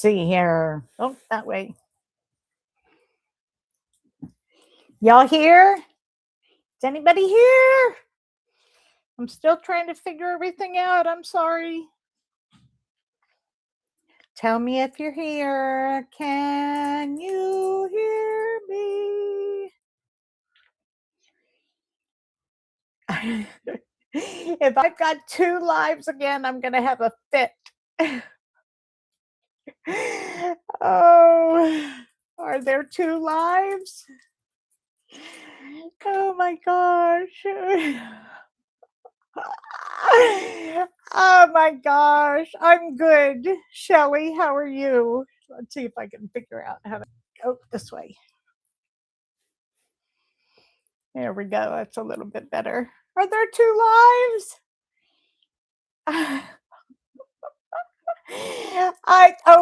see here. Oh, that way. Y'all here? Is anybody here? I'm still trying to figure everything out. I'm sorry. Tell me if you're here. Can you hear me? If I've got 2 lives again, I'm going to have a fit. Oh, are there 2 lives? Oh my gosh. Oh my gosh. I'm good. Shelley, how are you? Let's see if I can figure out how to go this way. There we go. That's a little bit better. Are there 2 lives?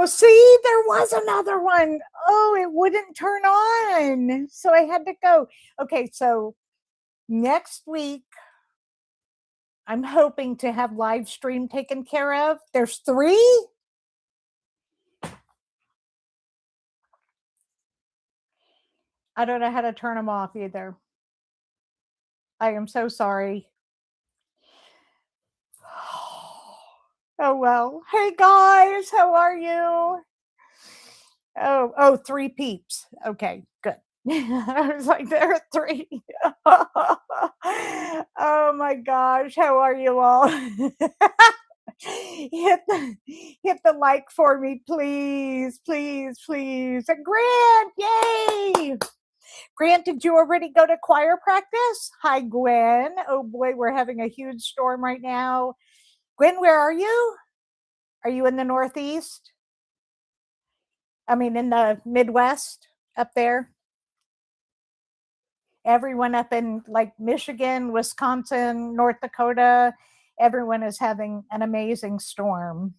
See, there was another one. Oh, it wouldn't turn on. So I had to go. Okay, so next week I'm hoping to have live stream taken care of. There's 3. I don't know how to turn them off either. I am so sorry. Oh well. Hey guys, how are you? Oh, 3 peeps. Okay, good. I was like, there are 3. Oh my gosh, how are you all? hit the like for me, please, please, please. And Grant, yay! Grant, did you already go to choir practice? Hi, Gwen. Oh boy, we're having a huge storm right now. Gwen, where are you? Are you in the Northeast? I mean, in the Midwest up there? Everyone up in like Michigan, Wisconsin, North Dakota, everyone is having an amazing storm.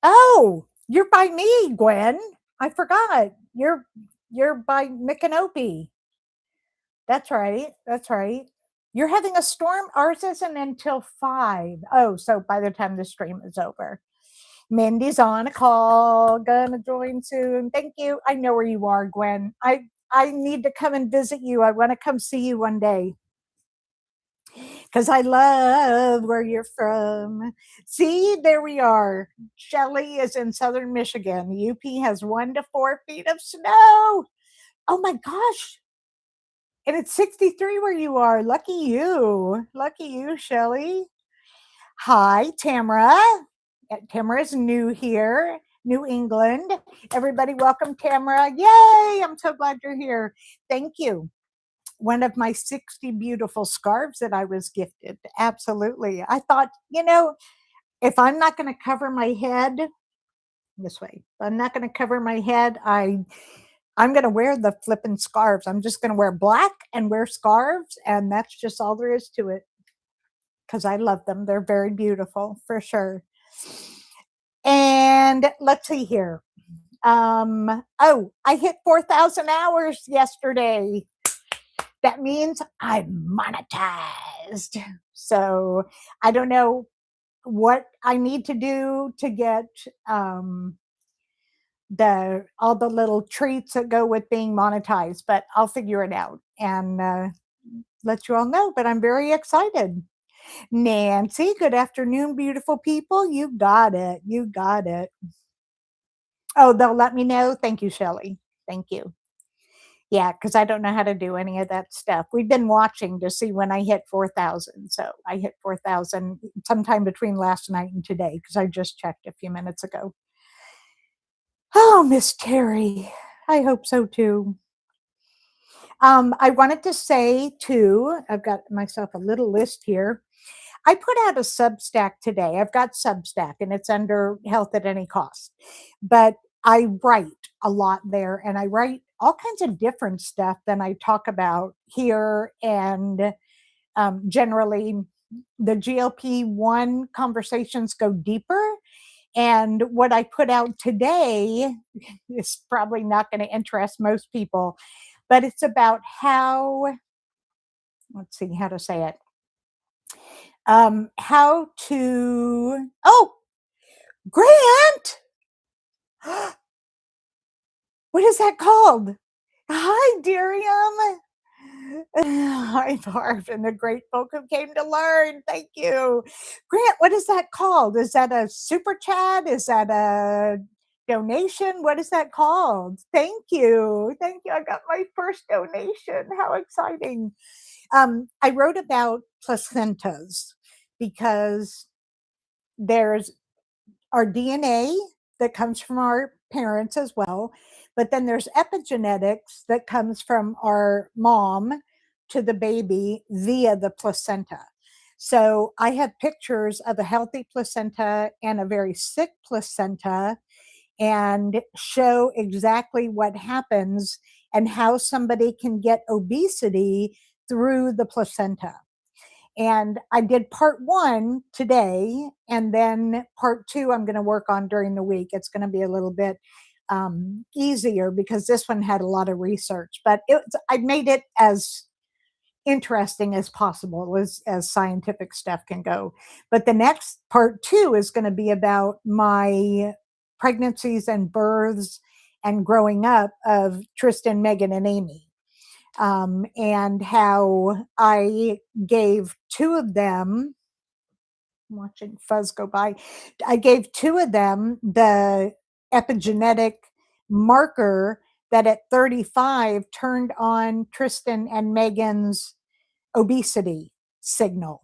Oh, you're by me, Gwen. I forgot. You're by Micanopy. That's right. That's right. You're having a storm. Ours isn't until 5. Oh, so by the time the stream is over. Mindy's on a call. Gonna join soon. Thank you. I know where you are, Gwen. I need to come and visit you. I want to come see you one day. Because I love where you're from. See, there we are. Shelley is in southern Michigan. UP has 1 to 4 feet of snow. Oh my gosh. And it's 63 where you are. Lucky you. Lucky you, Shelley. Hi, Tamara. Tamara's new here, New England. Everybody welcome Tamara. Yay, I'm so glad you're here. Thank you. One of my 60 beautiful scarves that I was gifted. Absolutely. I thought, if I'm not going to cover my head this way, if I'm not going to cover my head, I'm going to wear the flippin' scarves. I'm just going to wear black and wear scarves. And that's just all there is to it. Because I love them. They're very beautiful for sure. And let's see here. I hit 4,000 hours yesterday. That means I'm monetized. So I don't know what I need to do to get all the little treats that go with being monetized, but I'll figure it out and let you all know. But I'm very excited. Nancy, good afternoon, beautiful people. You got it. You got it. Oh, they'll let me know. Thank you, Shelley. Thank you. Yeah, because I don't know how to do any of that stuff. We've been watching to see when I hit 4,000. So I hit 4,000 sometime between last night and today because I just checked a few minutes ago. Oh, Miss Terry. I hope so too. I wanted to say too, I've got myself a little list here. I put out a Substack today. I've got Substack and it's under Health at Any Cost. But I write a lot there and I write all kinds of different stuff than I talk about here. And generally, the GLP-1 conversations go deeper. And what I put out today is probably not going to interest most people, but it's about how, let's see how to say it. Grant, What is that called? Hi, Diriam. Hi, Barb, and the great folk who came to learn. Thank you. Grant, what is that called? Is that a super chat? Is that a donation? What is that called? Thank you. Thank you. I got my first donation. How exciting. I wrote about placentas because there's our DNA that comes from our parents as well, but then there's epigenetics that comes from our mom to the baby via the placenta. So I have pictures of a healthy placenta and a very sick placenta and show exactly what happens and how somebody can get obesity through the placenta. And I did part one today, and then part two I'm going to work on during the week. It's going to be a little bit easier because this one had a lot of research, but I made it as interesting as possible as scientific stuff can go. But the next part two is going to be about my pregnancies and births and growing up of Tristan, Megan, and Amy. And how I gave two of them, I'm watching Fuzz go by, I gave two of them the epigenetic marker that at 35 turned on Tristan and Megan's obesity signal,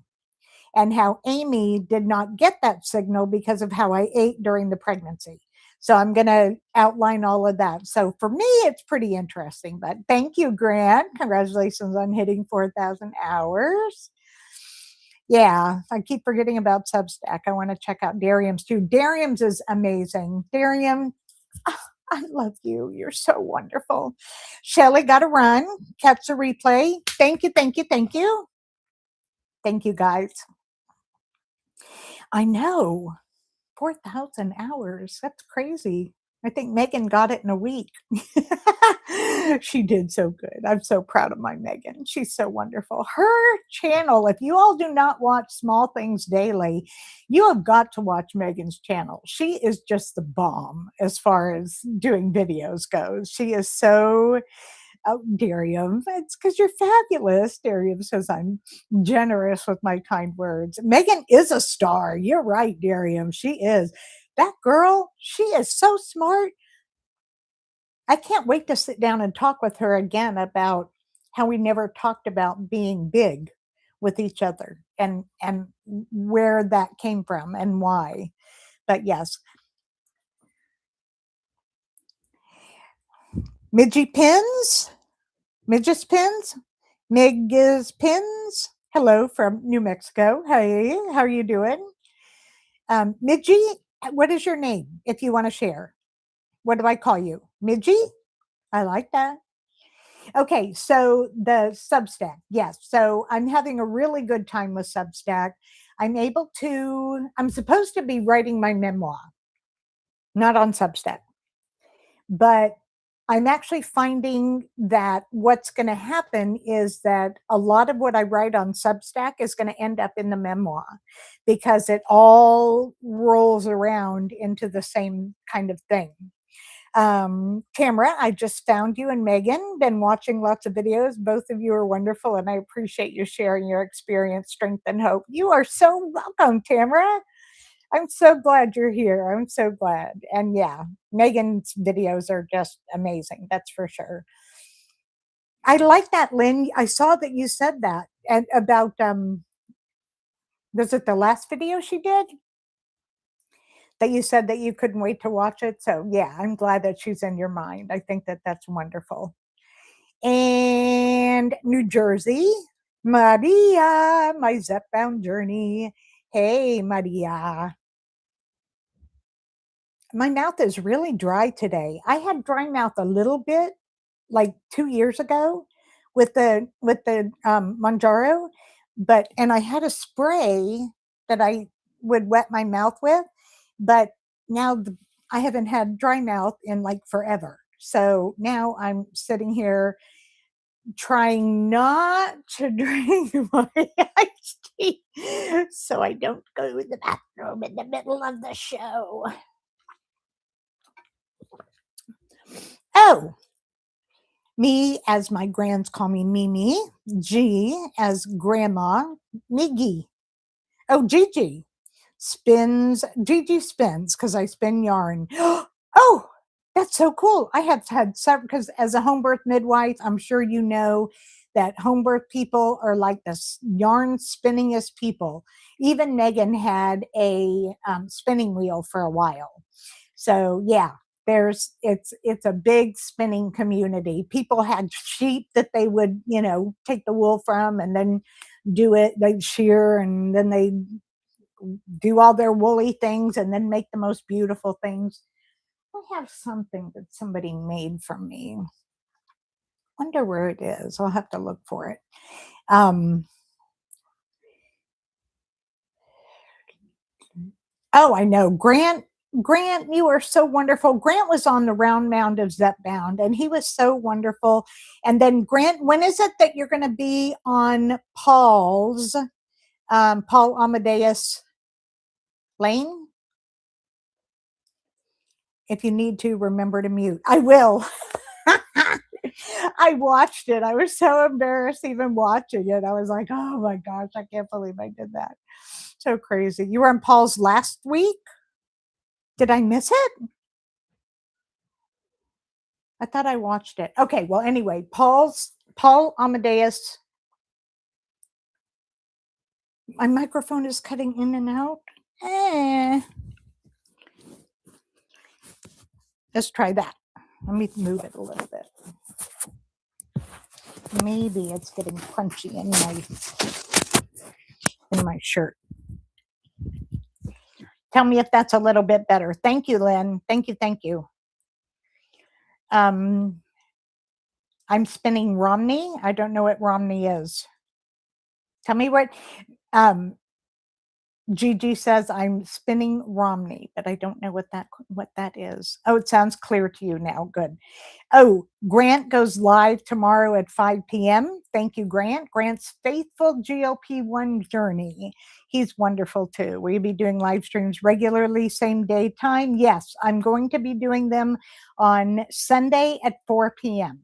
and how Amy did not get that signal because of how I ate during the pregnancy. So I'm going to outline all of that. So for me, it's pretty interesting. But thank you, Grant. Congratulations on hitting 4,000 hours. Yeah, I keep forgetting about Substack. I want to check out Darium's too. Darium's is amazing. Darium, I love you. You're so wonderful. Shelly got to run. Catch the replay. Thank you, thank you, thank you. Thank you, guys. I know. 4,000 hours. That's crazy. I think Megan got it in a week. She did so good. I'm so proud of my Megan. She's so wonderful. Her channel, if you all do not watch Small Things Daily, you have got to watch Megan's channel. She is just the bomb as far as doing videos goes. She is so Darium, it's because you're fabulous. Darium says I'm generous with my kind words. Megan is a star. You're right, Darium. She is. That girl, she is so smart. I can't wait to sit down and talk with her again about how we never talked about being big with each other and where that came from and why. But yes, Midgie Pins, Midges Pins, Mig's Pins. Hello from New Mexico. Hey, how are you doing? Midgie, what is your name if you want to share? What do I call you? Midgie? I like that. Okay, so the Substack. Yes. So I'm having a really good time with Substack. I'm supposed to be writing my memoir, not on Substack, but I'm actually finding that what's going to happen is that a lot of what I write on Substack is going to end up in the memoir because it all rolls around into the same kind of thing. Tamara, I just found you and Megan, been watching lots of videos. Both of you are wonderful, and I appreciate you sharing your experience, strength, and hope. You are so welcome, Tamara. I'm so glad you're here. I'm so glad. And yeah, Megan's videos are just amazing. That's for sure. I like that, Lynn. I saw that you said that and about was it the last video she did? That you said that you couldn't wait to watch it. So yeah, I'm glad that she's in your mind. I think that that's wonderful. And New Jersey, Maria, my Zep-bound journey. Hey, Maria. My mouth is really dry today. I had dry mouth a little bit like 2 years ago with the Manjaro, and I had a spray that I would wet my mouth with, but now I haven't had dry mouth in like forever. So now I'm sitting here trying not to drink my iced tea so I don't go to the bathroom in the middle of the show. Oh, me, as my grands call me Mimi. G, as grandma, Miggy. Oh, Gigi spins. Gigi spins because I spin yarn. Oh, that's so cool. I have had several, because as a home birth midwife, I'm sure you know that home birth people are like the yarn spinningest people. Even Megan had a spinning wheel for a while. So yeah, it's a big spinning community. People had sheep that they would, take the wool from and then they'd shear, and then they do all their woolly things and then make the most beautiful things. I have something that somebody made for me. Wonder where it is. I'll have to look for it. Oh, I know. Grant, you are so wonderful. Grant was on the Round Mound of Zepbound, and he was so wonderful. And then Grant, when is it that you're going to be on Paul Amadeus Lane? If you need to, remember to mute. I will. I watched it. I was so embarrassed even watching it. I was like, oh my gosh, I can't believe I did that. So crazy. You were on Paul's last week? Did I miss it? I thought I watched it. Okay, well, anyway, Paul Amadeus. My microphone is cutting in and out. Let's try that. Let me move it a little bit. Maybe it's getting crunchy in my shirt. Tell me if that's a little bit better. Thank you, Lynn. Thank you. I'm spinning Romney. I don't know what Romney is. Tell me what. Gigi says I'm spinning Romney, but I don't know what that is. Oh, it sounds clear to you now. Good. Oh, Grant goes live tomorrow at 5 p.m. Thank you, Grant. Grant's faithful GLP-1 journey. He's wonderful too. Will you be doing live streams regularly, same day time? Yes, I'm going to be doing them on Sunday at 4 p.m.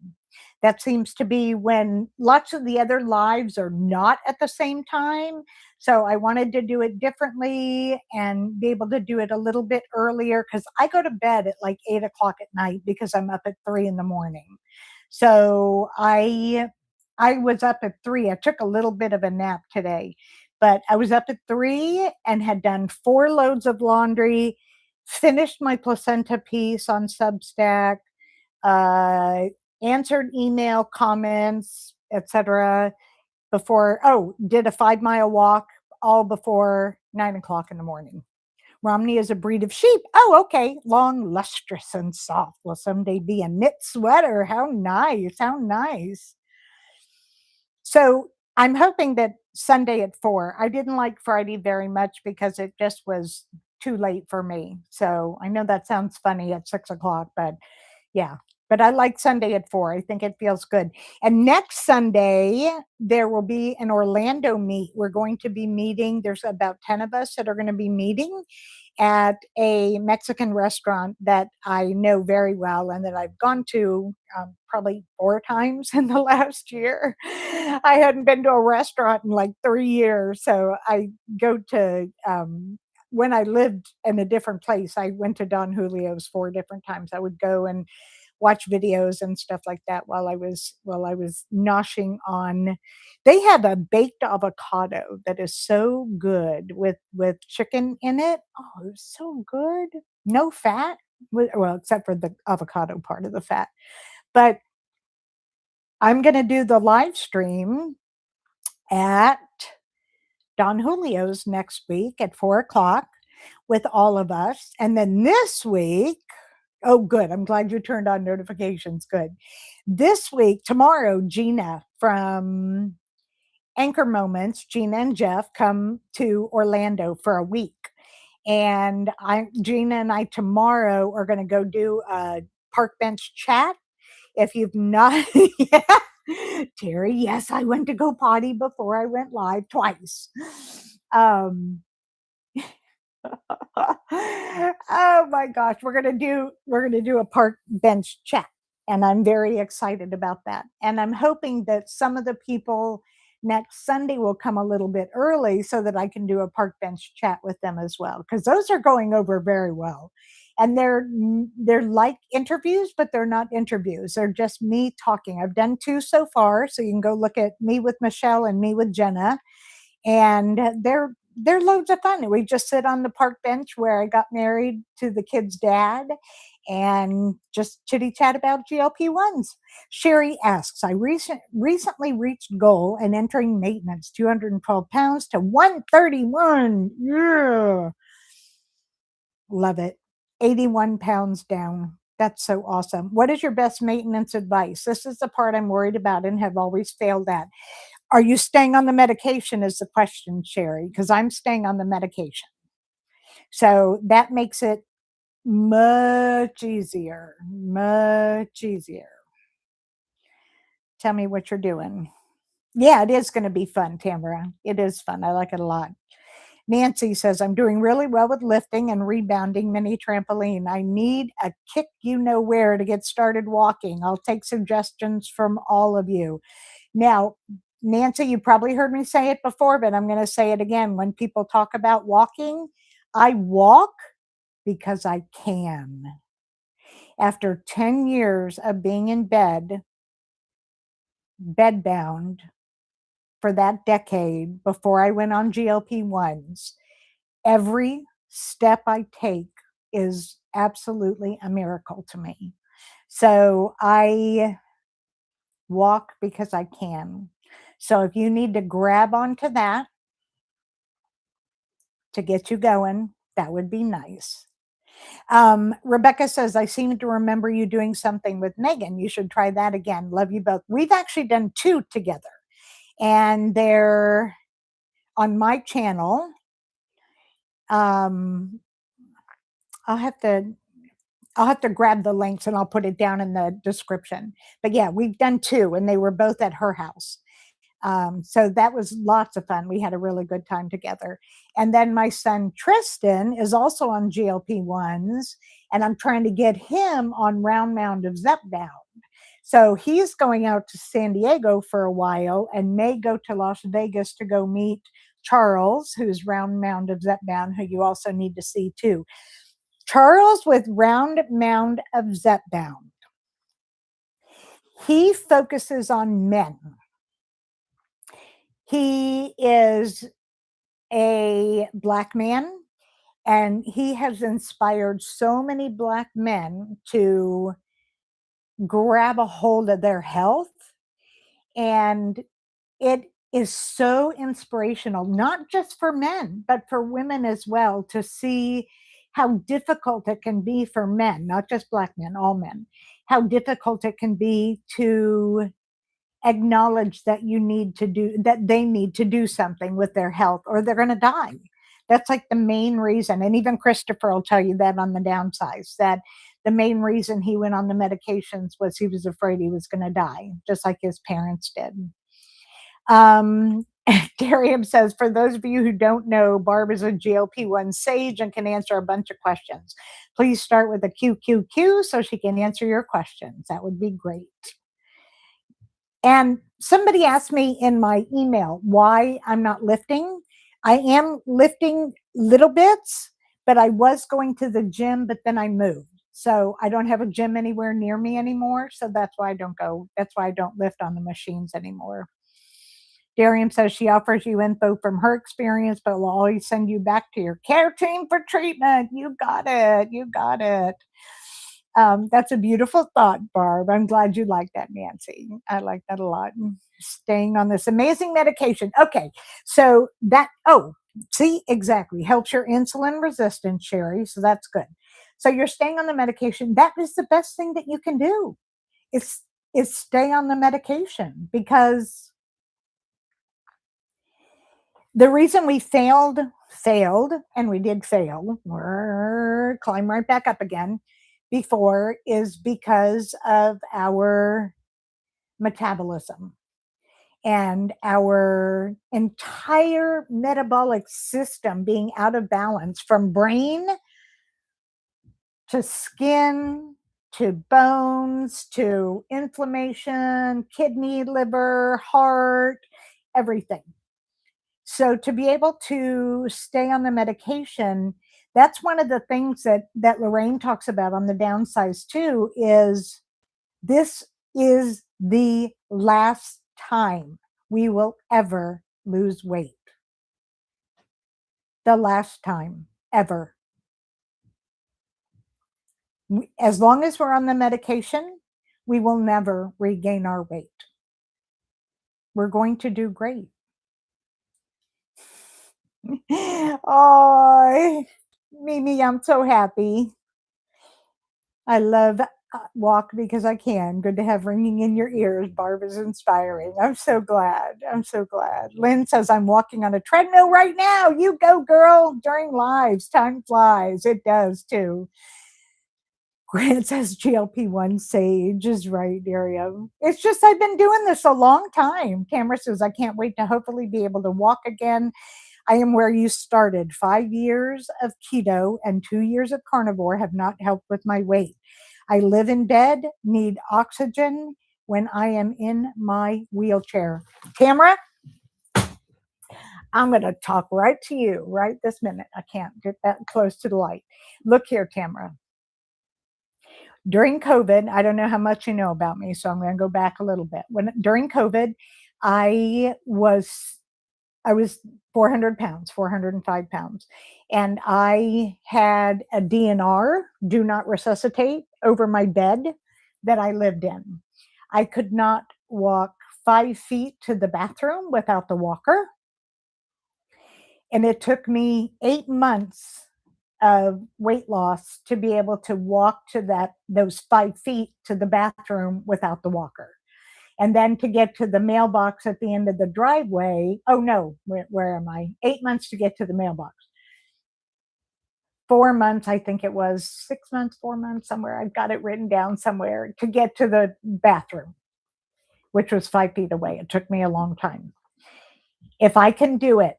That seems to be when lots of the other lives are not at the same time. So I wanted to do it differently and be able to do it a little bit earlier, because I go to bed at like 8 o'clock at night because I'm up at 3 in the morning. So I was up at 3. I took a little bit of a nap today, but I was up at 3 and had done 4 loads of laundry, finished my placenta piece on Substack, answered email comments, etc. Did a 5-mile walk all before 9 o'clock in the morning. Romney is a breed of sheep. Oh, okay. Long, lustrous, and soft. Will someday be a knit sweater. How nice. So I'm hoping that Sunday at 4. I didn't like Friday very much because it just was too late for me. So I know that sounds funny at 6 o'clock, but yeah. But I like Sunday at 4. I think it feels good. And next Sunday, there will be an Orlando meet. We're going to be meeting. There's about 10 of us that are going to be meeting at a Mexican restaurant that I know very well and that I've gone to probably 4 times in the last year. I hadn't been to a restaurant in like 3 years. So I go to, when I lived in a different place, I went to Don Julio's 4 different times. I would go and watch videos and stuff like that while I was noshing on. They have a baked avocado that is so good with chicken in it. Oh, it's so good. No fat, well, except for the avocado part of the fat. But I'm going to do the live stream at Don Julio's next week at 4 o'clock with all of us. And then this week, oh, good. I'm glad you turned on notifications. Good. This week, tomorrow, Gina from Anchor Moments, Gina and Jeff come to Orlando for a week. And Gina and I tomorrow are going to go do a park bench chat. If you've not, yeah, Terry, yes, I went to go potty before I went live twice. Oh my gosh, we're gonna do a park bench chat. And I'm very excited about that. And I'm hoping that some of the people next Sunday will come a little bit early so that I can do a park bench chat with them as well, because those are going over very well. And they're like interviews, but they're not interviews. They're just me talking. I've done 2 so far, so you can go look at me with Michelle and me with Jenna, and they're loads of fun. We just sit on the park bench where I got married to the kid's dad and just chitty chat about GLP-1s. Sherry asks, I recently reached goal and entering maintenance 212 pounds to 131. Yeah. Love it. 81 pounds down. That's so awesome. What is your best maintenance advice? This is the part I'm worried about and have always failed at. Are you staying on the medication is the question, Sherry, because I'm staying on the medication. So that makes it much easier, much easier. Tell me what you're doing. Yeah, it is gonna be fun, Tamara. It is fun. I like it a lot. Nancy says, I'm doing really well with lifting and rebounding mini trampoline. I need a kick you know where to get started walking. I'll take suggestions from all of you. Now, Nancy, you probably heard me say it before, but I'm going to say it again. When people talk about walking, I walk because I can. After 10 years of being in bed, bedbound for that decade before I went on GLP-1s, every step I take is absolutely a miracle to me. So I walk because I can. So if you need to grab onto that to get you going, that would be nice. Rebecca says, I seem to remember you doing something with Megan. You should try that again. Love you both. We've actually done 2 together, and they're on my channel. Um, I'll have to grab the links and I'll put it down in the description. But yeah, we've done 2, and they were both at her house. So that was lots of fun. We had a really good time together. And then my son Tristan is also on GLP-1s, and I'm trying to get him on round mound of Zepbound. So he's going out to San Diego for a while and may go to Las Vegas to go meet Charles, who's round mound of Zepbound, who you also need to see too. Charles with round mound of Zepbound. He focuses on men. He is a Black man, and he has inspired so many Black men to grab a hold of their health. And it is so inspirational, not just for men, but for women as well, to see how difficult it can be for men, not just Black men, all men, how difficult it can be to acknowledge that they need to do something with their health or they're going to die. That's like the main reason. And even Christopher will tell you that on the Downsized, that the main reason he went on the medications was he was afraid he was going to die, just like his parents did. Darium says, for those of you who don't know, Barb is a GLP-1 sage and can answer a bunch of questions. Please start with a QQQ so she can answer your questions. That would be great. And somebody asked me in my email why I'm not lifting. I am lifting little bits, but I was going to the gym, but then I moved. So I don't have a gym anywhere near me anymore. So that's why I don't go. That's why I don't lift on the machines anymore. Darian says she offers you info from her experience, but will always send you back to your care team for treatment. You got it. You got it. That's a beautiful thought, Barb. I'm glad you like that, Nancy. I like that a lot. Staying on this amazing medication. Okay, so see, exactly. Helps your insulin resistance, Sherry. So that's good. So you're staying on the medication. That is the best thing that you can do. Is stay on the medication, because the reason we failed, and we did fail, we're climb right back up again before, is because of our metabolism and our entire metabolic system being out of balance, from brain to skin to bones, to inflammation, kidney, liver, heart, everything. So to be able to stay on the medication, that's one of the things that Lorraine talks about on the Downsized too, is this is the last time we will ever lose weight. The last time ever. As long as we're on the medication, we will never regain our weight. We're going to do great. Oh, Mimi, I'm so happy. I love walk because I can. Good to have ringing in your ears. Barb is inspiring. I'm so glad. I'm so glad. Lynn says, I'm walking on a treadmill right now. You go, girl. During lives, time flies. It does too. Grant says GLP-1 sage is right, Miriam. It's just I've been doing this a long time. Tamara says, I can't wait to hopefully be able to walk again. I am where you started. 5 years of keto and 2 years of carnivore have not helped with my weight. I live in bed, need oxygen when I am in my wheelchair. Tamara, I'm going to talk right to you right this minute. I can't get that close to the light. Look here, Tamara. During COVID, I don't know how much you know about me, so I'm going to go back a little bit. During COVID, I was 400 pounds, 405 pounds. And I had a DNR, do not resuscitate, over my bed that I lived in. I could not walk 5 feet to the bathroom without the walker. And it took me 8 months of weight loss to be able to walk to those 5 feet to the bathroom without the walker. And then to get to the mailbox at the end of the driveway. Oh no, where am I? 8 months to get to the mailbox. 4 months, I think it was 6 months, 4 months, somewhere. I've got it written down somewhere to get to the bathroom, which was 5 feet away. It took me a long time. If I can do it,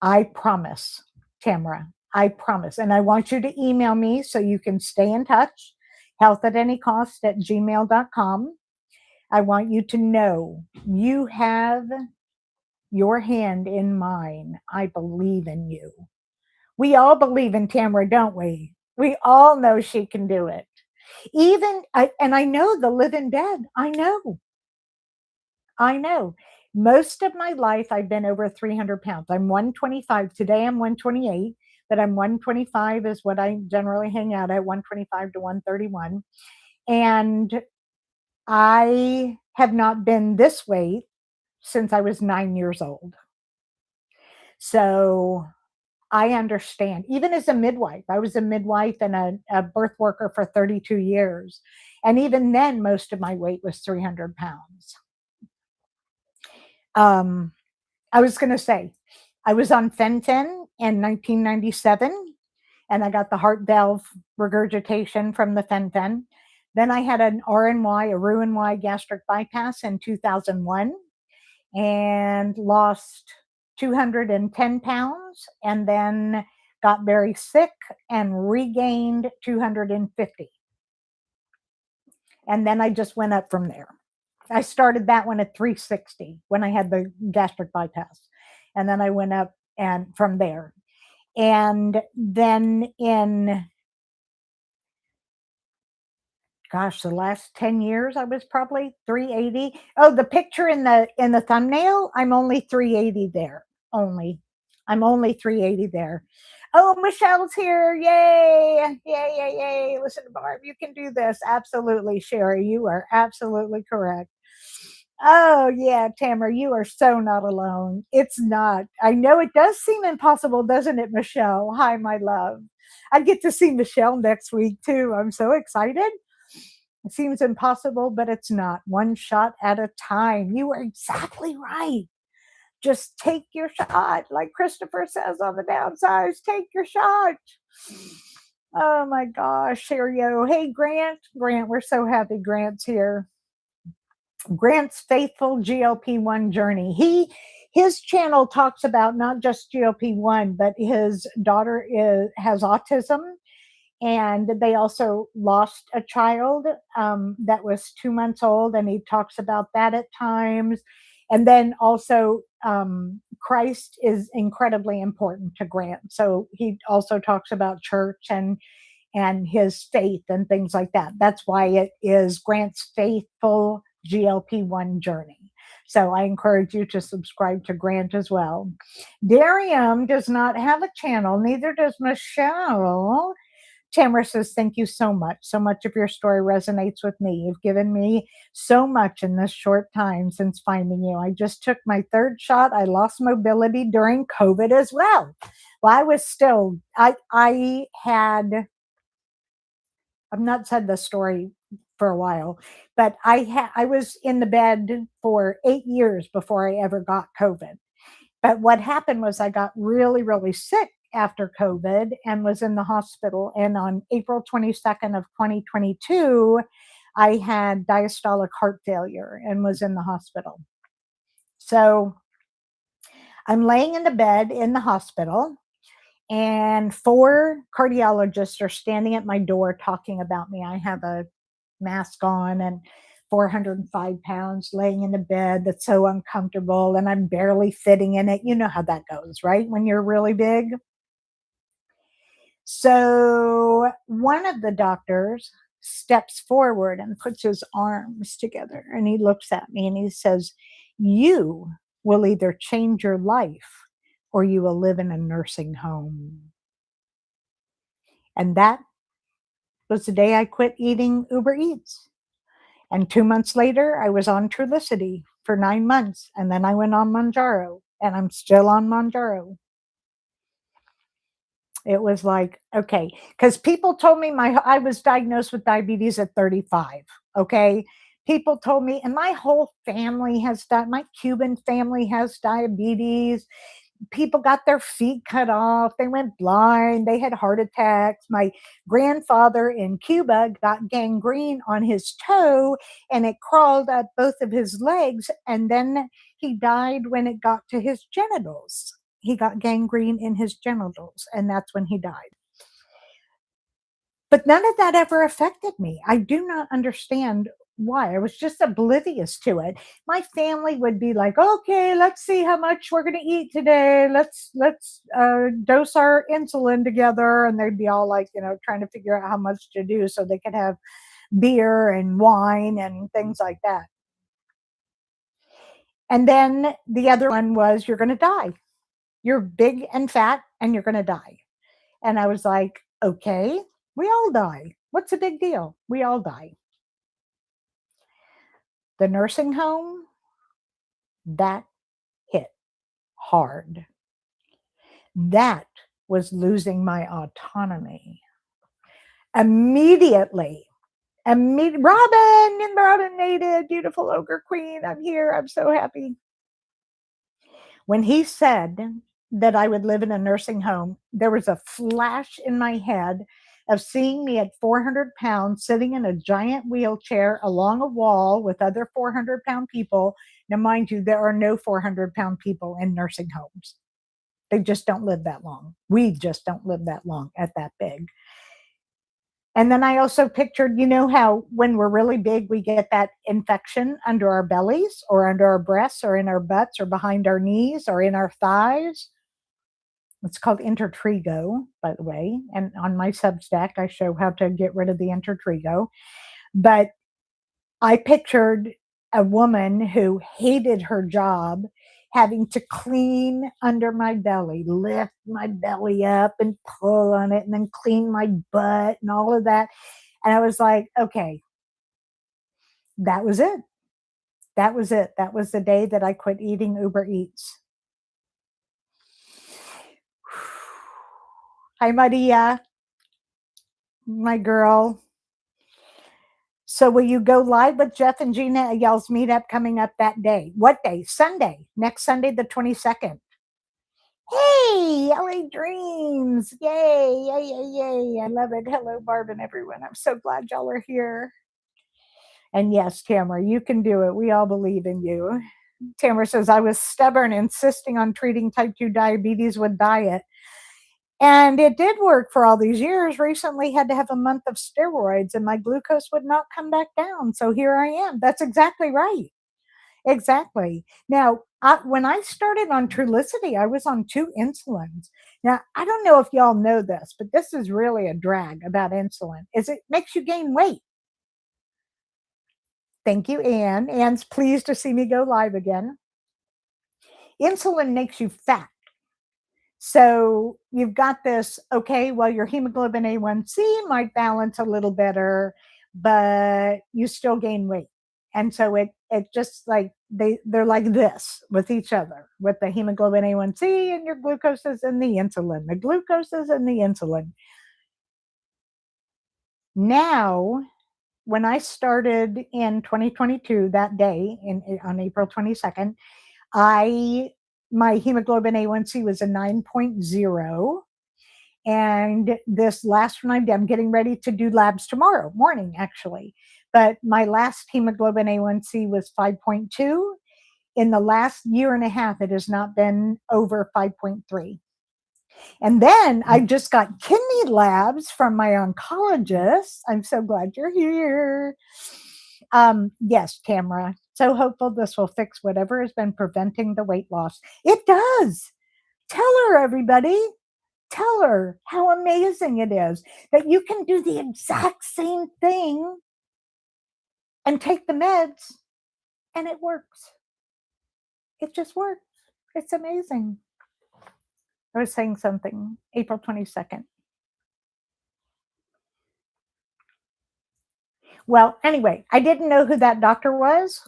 I promise, Tamara, I promise. And I want you to email me so you can stay in touch, healthatanycost@gmail.com. I want you to know you have your hand in mine. I believe in you. We all believe in Tamara, don't we? We all know she can do it. And I know the live in bed. I know. Most of my life, I've been over 300 pounds. I'm 125. Today I'm 128, but I'm 125 is what I generally hang out at, 125 to 131. And I have not been this weight since I was 9 years old. So I understand. Even as a midwife, I was a midwife and a birth worker for 32 years. And even then, most of my weight was 300 pounds. I was going to say, I was on Fen-Phen in 1997, and I got the heart valve regurgitation from the Fen-Phen. Then I had an RNY, a Roux-en-Y gastric bypass in 2001, and lost 210 pounds, and then got very sick and regained 250. And then I just went up from there. I started that one at 360 when I had the gastric bypass. And then I went up and from there. And then in, the last 10 years, I was probably 380. Oh, the picture in the thumbnail, I'm only 380 there. I'm only 380 there. Oh, Michelle's here. Yay. Yay, yay, yay. Listen, Barb, you can do this. Absolutely, Sherry. You are absolutely correct. Oh, yeah, Tamara, you are so not alone. It's not. I know it does seem impossible, doesn't it, Michelle? Hi, my love. I get to see Michelle next week, too. I'm so excited. It seems impossible, but it's not. One shot at a time. You are exactly right. Just take your shot. Like Christopher says on the Downsized, take your shot. Oh, my gosh, Sherry-O. Hey, Grant. Grant, we're so happy Grant's here. Grant's faithful GLP-1 journey. His channel talks about not just GLP-1, but his daughter has autism, And they also lost a child that was 2 months old, and he talks about that at times. And then also, Christ is incredibly important to Grant. So he also talks about church and his faith and things like that. That's why it is Grant's Faithful GLP-1 Journey. So I encourage you to subscribe to Grant as well. Darium does not have a channel, neither does Michelle. Tamara says, thank you so much. So much of your story resonates with me. You've given me so much in this short time since finding you. I just took my third shot. I lost mobility during COVID as well. Well, I was still, I had, I've not said this story for a while, but I was in the bed for 8 years before I ever got COVID. But what happened was I got really, really sick after COVID and was in the hospital. And on April 22nd of 2022, I had diastolic heart failure and was in the hospital. So I'm laying in the bed in the hospital, and 4 cardiologists are standing at my door talking about me. I have a mask on and 405 pounds laying in the bed that's so uncomfortable, and I'm barely fitting in it. You know how that goes, right? When you're really big. So one of the doctors steps forward and puts his arms together, and he looks at me and he says, "You will either change your life or you will live in a nursing home." And that was the day I quit eating Uber Eats. And 2 months later, I was on Trulicity for 9 months, and then I went on Mounjaro, and I'm still on Mounjaro. It was like, okay, because people told me I was diagnosed with diabetes at 35, okay? People told me, and my whole family has my Cuban family has diabetes. People got their feet cut off, they went blind, they had heart attacks. My grandfather in Cuba got gangrene on his toe, and it crawled up both of his legs, and then he died when it got to his genitals. He got gangrene in his genitals, and that's when he died. But none of that ever affected me. I do not understand why. I was just oblivious to it. My family would be like, "Okay, let's see how much we're going to eat today. Let's dose our insulin together," and they'd be all like, trying to figure out how much to do so they could have beer and wine and things like that. And then the other one was, "You're going to die. You're big and fat, and you're going to die." And I was like, "Okay, we all die. What's the big deal? We all die." The nursing home, that hit hard. That was losing my autonomy. Immediately, Robin Native, beautiful ogre queen, I'm here. I'm so happy. When he said that I would live in a nursing home, there was a flash in my head of seeing me at 400 pounds sitting in a giant wheelchair along a wall with other 400-pound people. Now, mind you, there are no 400-pound people in nursing homes. They just don't live that long. We just don't live that long at that big. And then I also pictured, how when we're really big, we get that infection under our bellies or under our breasts or in our butts or behind our knees or in our thighs. It's called intertrigo, by the way. And on my Substack, I show how to get rid of the intertrigo. But I pictured a woman who hated her job having to clean under my belly, lift my belly up and pull on it, and then clean my butt and all of that. And I was like, okay, that was it. That was it. That was the day that I quit eating Uber Eats. Hi, Maria, my girl. So will you go live with Jeff and Gina at y'all's meetup coming up that day? What day? Sunday. Next Sunday, the 22nd. Hey, LA Dreams. Yay, yay, yay, yay. I love it. Hello, Barb and everyone. I'm so glad y'all are here. And yes, Tamara, you can do it. We all believe in you. Tamara says, I was stubborn, insisting on treating type 2 diabetes with diet. And it did work for all these years. Recently had to have a month of steroids and my glucose would not come back down. So here I am. That's exactly right. Exactly. Now, when I started on Trulicity, I was on 2 insulins. Now, I don't know if y'all know this, but this is really a drag about insulin, is it makes you gain weight. Thank you, Anne. Anne's pleased to see me go live again. Insulin makes you fat. So you've got this, okay, well, your hemoglobin A1C might balance a little better, but you still gain weight. And so it just like they're like this with each other, with the hemoglobin A1C and your glucoses and the insulin, the glucoses and the insulin. Now, when I started in 2022, that day on April 22nd, I my hemoglobin A1C was a 9.0. And this last one, I'm getting ready to do labs tomorrow morning, actually. But my last hemoglobin A1C was 5.2. In the last year and a half, it has not been over 5.3. And then I just got kidney labs from my oncologist. I'm so glad you're here. Yes, Tamara. So hopeful this will fix whatever has been preventing the weight loss. It does. Tell her, everybody. Tell her how amazing it is that you can do the exact same thing and take the meds and it works. It just works. It's amazing. I was saying something, April 22nd. Well, anyway, I didn't know who that doctor was.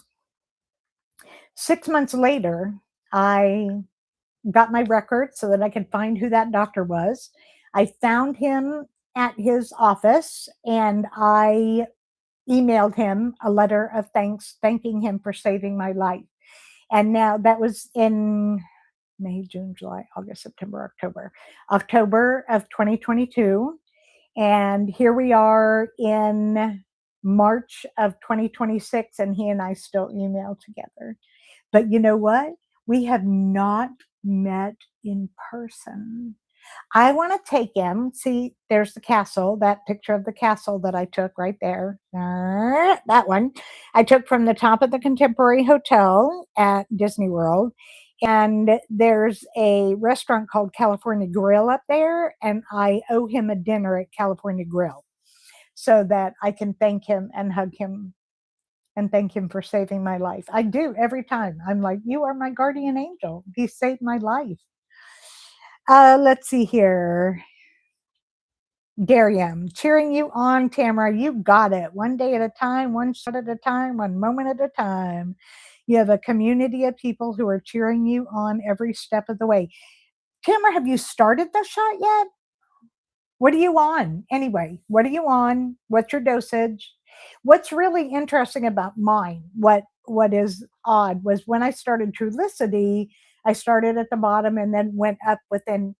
6 months later, I got my records so that I could find who that doctor was. I found him at his office and I emailed him a letter of thanks, thanking him for saving my life. And now that was in May, June, July, August, September, October of 2022. And here we are in March of 2026, and he and I still email together. But you know what? We have not met in person. I want to take him. See, there's the castle, that picture of the castle that I took right there. That one I took from the top of the Contemporary Hotel at Disney World. And there's a restaurant called California Grill up there. And I owe him a dinner at California Grill so that I can thank him and hug him and thank him for saving my life. I do every time. I'm like, you are my guardian angel. He saved my life. Let's see here. Darium, cheering you on, Tamara. You got it. One day at a time, one shot at a time, one moment at a time. You have a community of people who are cheering you on every step of the way. Tamara, have you started the shot yet? What are you on? Anyway, what are you on? What's your dosage? What's really interesting about mine, what is odd, was when I started Trulicity, I started at the bottom and then went up within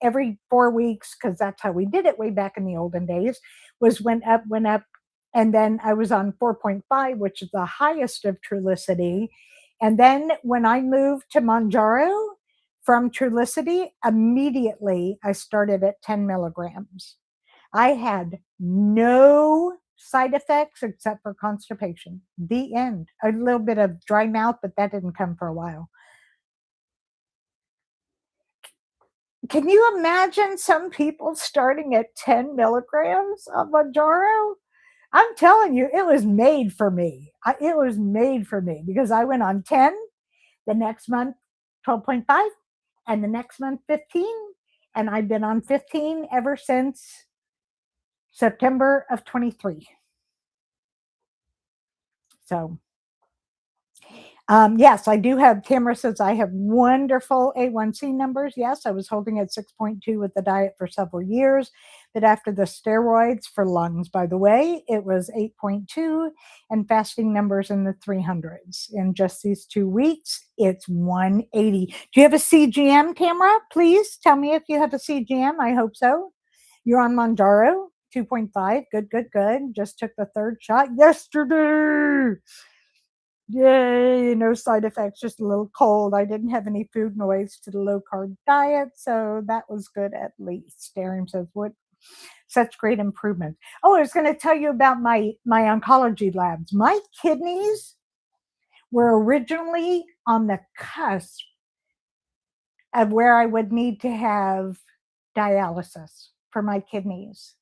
every 4 weeks, because that's how we did it way back in the olden days, was went up, and then I was on 4.5, which is the highest of Trulicity. And then when I moved to Monjaro from Trulicity, immediately I started at 10 milligrams. I had no side effects except for constipation. The end. A little bit of dry mouth, but that didn't come for a while. Can you imagine some people starting at 10 milligrams of Manjaro? I'm telling you, it was made for me. It was made for me because I went on 10, the next month 12.5, and the next month 15. And I've been on 15 ever since September of 23. So yes, I do have, Tamara says I have wonderful A1C numbers. Yes, I was holding at 6.2 with the diet for several years, but after the steroids for lungs, by the way, it was 8.2 and fasting numbers in the 300s. In just these 2 weeks, it's 180. Do you have a CGM, Tamara? Please tell me if you have a CGM. I hope so. You're on Monjaro, 2.5. Good, good, good. Just took the 3rd shot yesterday. Yay, no side effects, just a little cold. I didn't have any food noise to the low carb diet, so that was good at least. Darren says, "What such great improvement." Oh, I was going to tell you about my oncology labs. My kidneys were originally on the cusp of where I would need to have dialysis for my kidneys.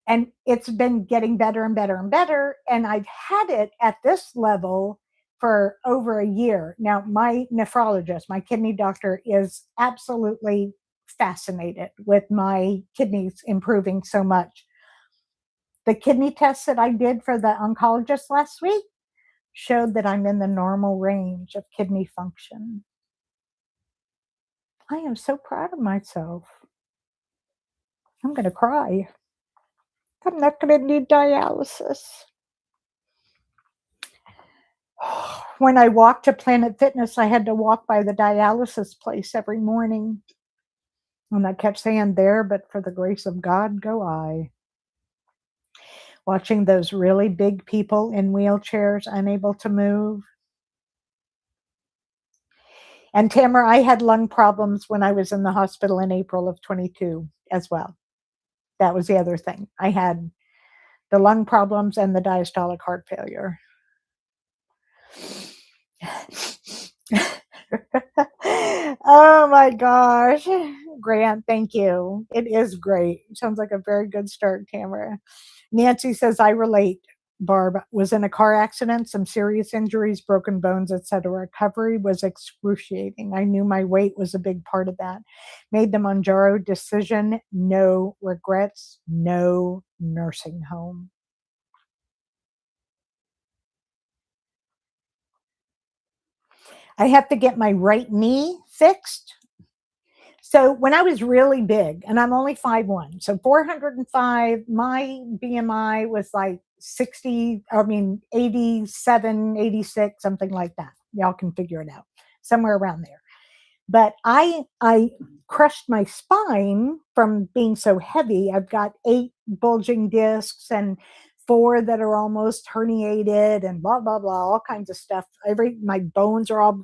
And it's been getting better and better and better. And I've had it at this level for over a year. Now, my nephrologist, my kidney doctor, is absolutely fascinated with my kidneys improving so much. The kidney tests that I did for the oncologist last week showed that I'm in the normal range of kidney function. I am so proud of myself. I'm going to cry. I'm not going to need dialysis. When I walked to Planet Fitness, I had to walk by the dialysis place every morning. And I kept saying, "There, but for the grace of God, go I." Watching those really big people in wheelchairs, unable to move. And Tamara, I had lung problems when I was in the hospital in April of 22 as well. That was the other thing. I had the lung problems and the diastolic heart failure. Oh my gosh. Grant, thank you. It is great. Sounds like a very good start, Tamara. Nancy says, "I relate. Barb was in a car accident, some serious injuries, broken bones, etc. Recovery was excruciating. I knew my weight was a big part of that. Made the Monjaro decision. No regrets, no nursing home." I have to get my right knee fixed. So when I was really big, and I'm only 5'1", so 405, my BMI was like 60, 87, 86, something like that. Y'all can figure it out, somewhere around there. But I crushed my spine from being so heavy. I've got 8 bulging discs and 4 that are almost herniated and blah blah blah, all kinds of stuff. My bones are all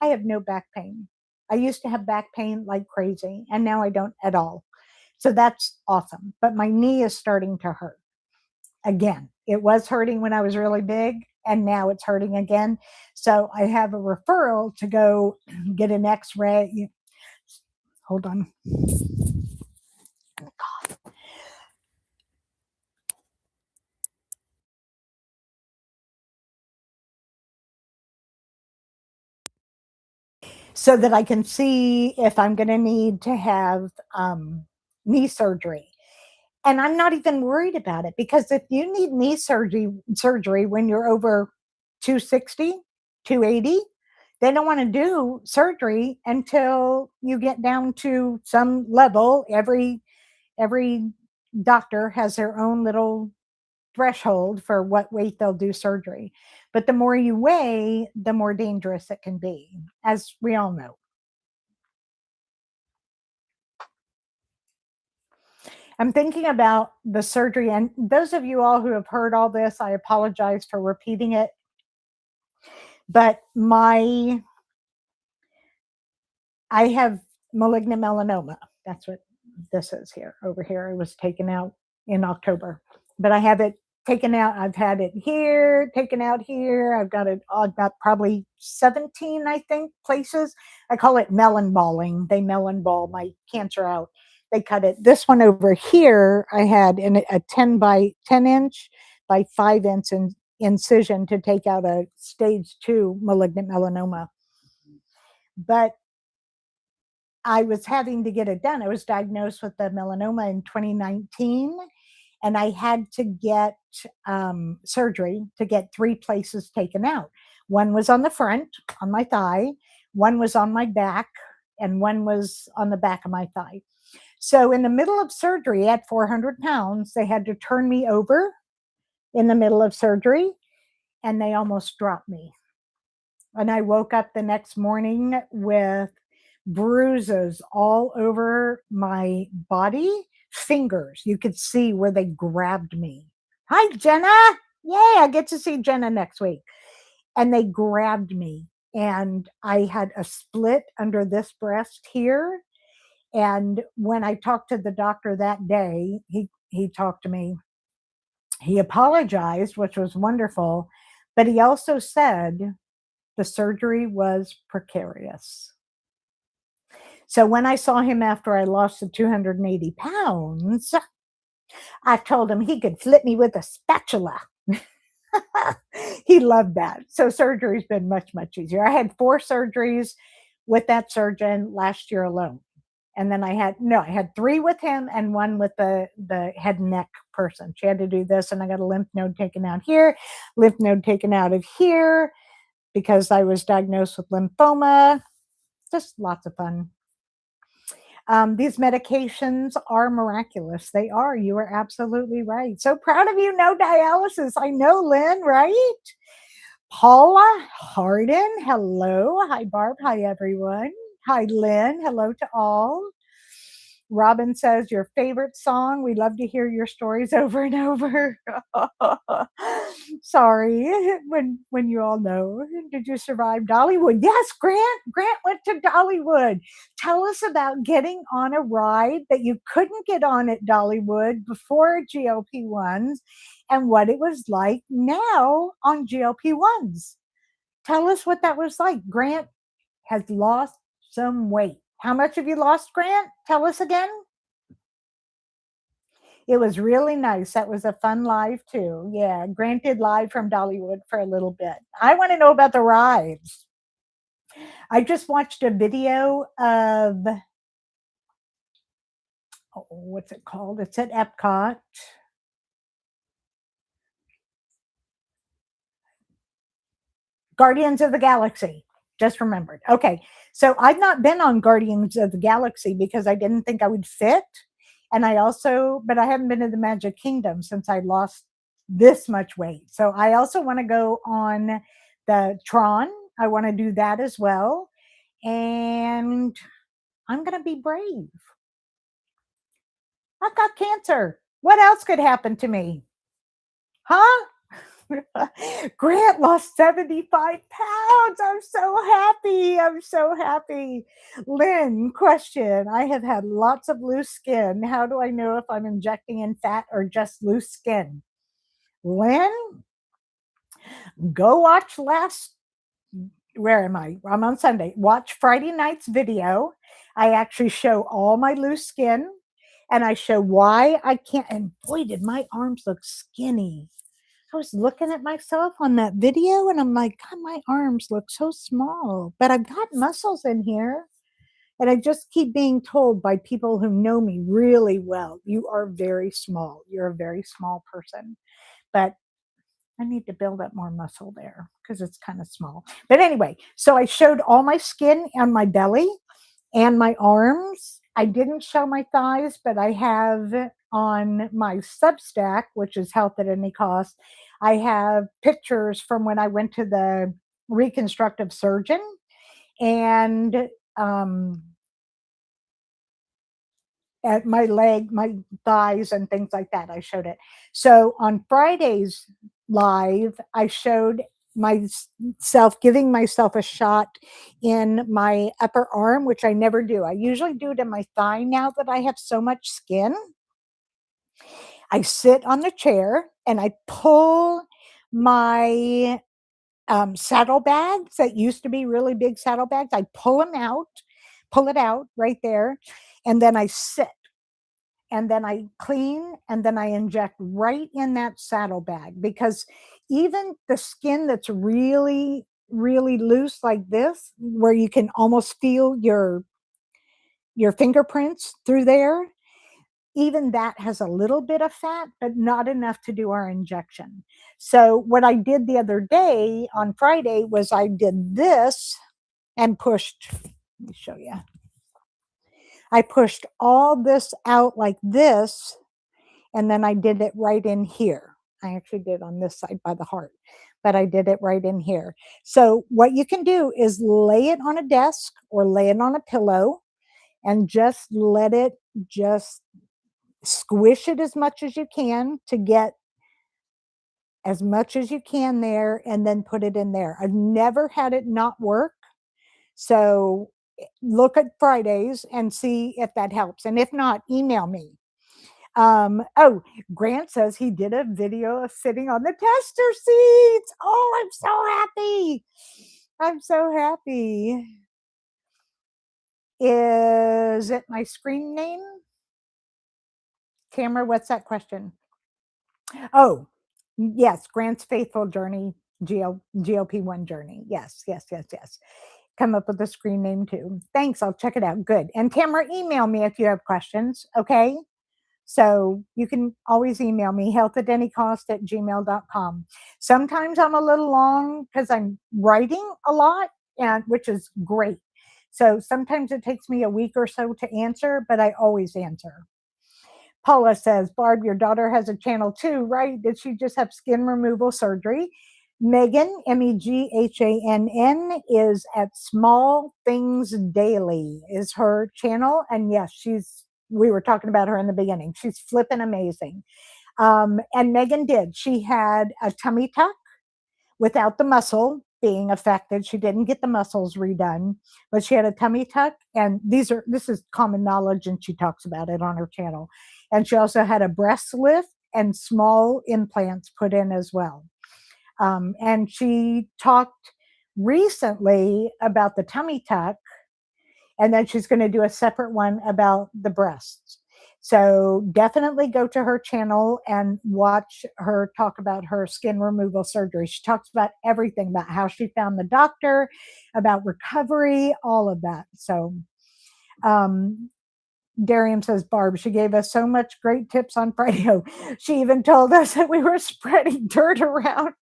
I have no back pain. I used to have back pain like crazy, and now I don't at all. So that's awesome. But my knee is starting to hurt again. It was hurting when I was really big, and now it's hurting again. So I have a referral to go get an x-ray. Hold on. So that I can see if I'm going to need to have knee surgery. And I'm not even worried about it, because if you need knee surgery when you're over 260, 280, they don't want to do surgery until you get down to some level. Every doctor has their own little threshold for what weight they'll do surgery. But the more you weigh, the more dangerous it can be, as we all know. I'm thinking about the surgery, and those of you all who have heard all this, I apologize for repeating it. But I have malignant melanoma. That's what this is here. Over here, it was taken out in October, but I have it taken out. I've had it here, taken out here. I've got probably 17, I think, places. I call it melon balling. They melon ball my cancer out. They cut it. This one over here, I had a 10 by 10 inch by 5 inch incision to take out a stage 2 malignant melanoma. But I was having to get it done. I was diagnosed with the melanoma in 2019, and I had to get surgery to get 3 places taken out. One was on the front, on my thigh, one was on my back, and one was on the back of my thigh. So in the middle of surgery at 400 pounds, they had to turn me over in the middle of surgery, and they almost dropped me. And I woke up the next morning with bruises all over my body, fingers. You could see where they grabbed me. Hi, Jenna. Yay, I get to see Jenna next week. And they grabbed me, and I had a split under this breast here. And when I talked to the doctor that day, he talked to me. He apologized, which was wonderful, but he also said the surgery was precarious. So when I saw him after I lost the 280 pounds, I told him he could flip me with a spatula. He loved that. So surgery's been much, much easier. I had 4 surgeries with that surgeon last year alone. And then I had 3 with him and 1 with the head and neck person. She had to do this, and I got a lymph node taken out here, lymph node taken out of here because I was diagnosed with lymphoma. Just lots of fun. These medications are miraculous. They are. You are absolutely right. So proud of you. No dialysis. I know, Lynn, right? Paula Harden. Hello. Hi, Barb. Hi, everyone. Hi, Lynn. Hello to all. Robin says, your favorite song. We love to hear your stories over and over. Sorry, when you all know. Did you survive Dollywood? Yes, Grant. Grant went to Dollywood. Tell us about getting on a ride that you couldn't get on at Dollywood before GLP-1s and what it was like now on GLP-1s. Tell us what that was like. Grant has lost some weight. How much have you lost, Grant? Tell us again. It was really nice. That was a fun live too. Yeah, Grant did live from Dollywood for a little bit. I want to know about the rides. I just watched a video of, oh, what's it called? It's at Epcot. Guardians of the Galaxy. Just remembered. Okay. So I've not been on Guardians of the Galaxy because I didn't think I would fit. And but I haven't been to the Magic Kingdom since I lost this much weight. So I also want to go on the Tron. I want to do that as well. And I'm going to be brave. I've got cancer. What else could happen to me? Huh? Grant lost 75 pounds. I'm so happy. I'm so happy. Lynn, question. I have had lots of loose skin. How do I know if I'm injecting in fat or just loose skin? Lynn, go watch where am I? I'm on Sunday. Watch Friday night's video. I actually show all my loose skin and I show why I can't. And boy, did my arms look skinny. I was looking at myself on that video and I'm like, God, my arms look so small, but I've got muscles in here. And I just keep being told by people who know me really well, you are very small. You're a very small person. But I need to build up more muscle there because it's kind of small. But anyway, so I showed all my skin on my belly and my arms. I didn't show my thighs, but I have on my Substack, which is Health at Any Cost, I have pictures from when I went to the reconstructive surgeon and at my leg, my thighs, and things like that. I showed it. So on Friday's live, I showed myself giving myself a shot in my upper arm, which I never do. I usually do it in my thigh now that I have so much skin. I sit on the chair and I pull my saddlebags that used to be really big saddlebags. I pull it out right there, and then I sit. And then I clean and then I inject right in that saddlebag because even the skin that's really, really loose like this, where you can almost feel your fingerprints through there, even that has a little bit of fat, but not enough to do our injection. So what I did the other day on Friday was I did this and pushed, let me show you. I pushed all this out like this, and then I did it right in here. I actually did on this side by the heart, but I did it right in here. So what you can do is lay it on a desk or lay it on a pillow and just let it just squish it as much as you can to get as much as you can there and then put it in there. I've never had it not work. So look at Fridays and see if that helps. And if not, email me. Oh, Grant says he did a video of sitting on the tester seats. Oh, I'm so happy. I'm so happy. Is it my screen name? Camera, what's that question? Oh, yes, Grant's Faithful Journey, GLP-1 Journey. Yes. Come up with a screen name too. Thanks, I'll check it out. Good. And Tamara, email me if you have questions, okay? So you can always email me, health@anycost@gmail.com. Sometimes I'm a little long because I'm writing a lot, and which is great. So sometimes it takes me a week or so to answer, but I always answer. Paula says, Barb, your daughter has a channel too, right? Did she just have skin removal surgery? Megan, Meghann, is at Small Things Daily, is her channel. And yes, we were talking about her in the beginning. She's flipping amazing. And Megan she had a tummy tuck without the muscle being affected. She didn't get the muscles redone, but she had a tummy tuck. And this is common knowledge, and she talks about it on her channel. And she also had a breast lift and small implants put in as well. And she talked recently about the tummy tuck, and then she's going to do a separate one about the breasts. So definitely go to her channel and watch her talk about her skin removal surgery. She talks about everything, about how she found the doctor, about recovery, all of that. So Darian says, Barb, she gave us so much great tips on Friday. She even told us that we were spreading dirt around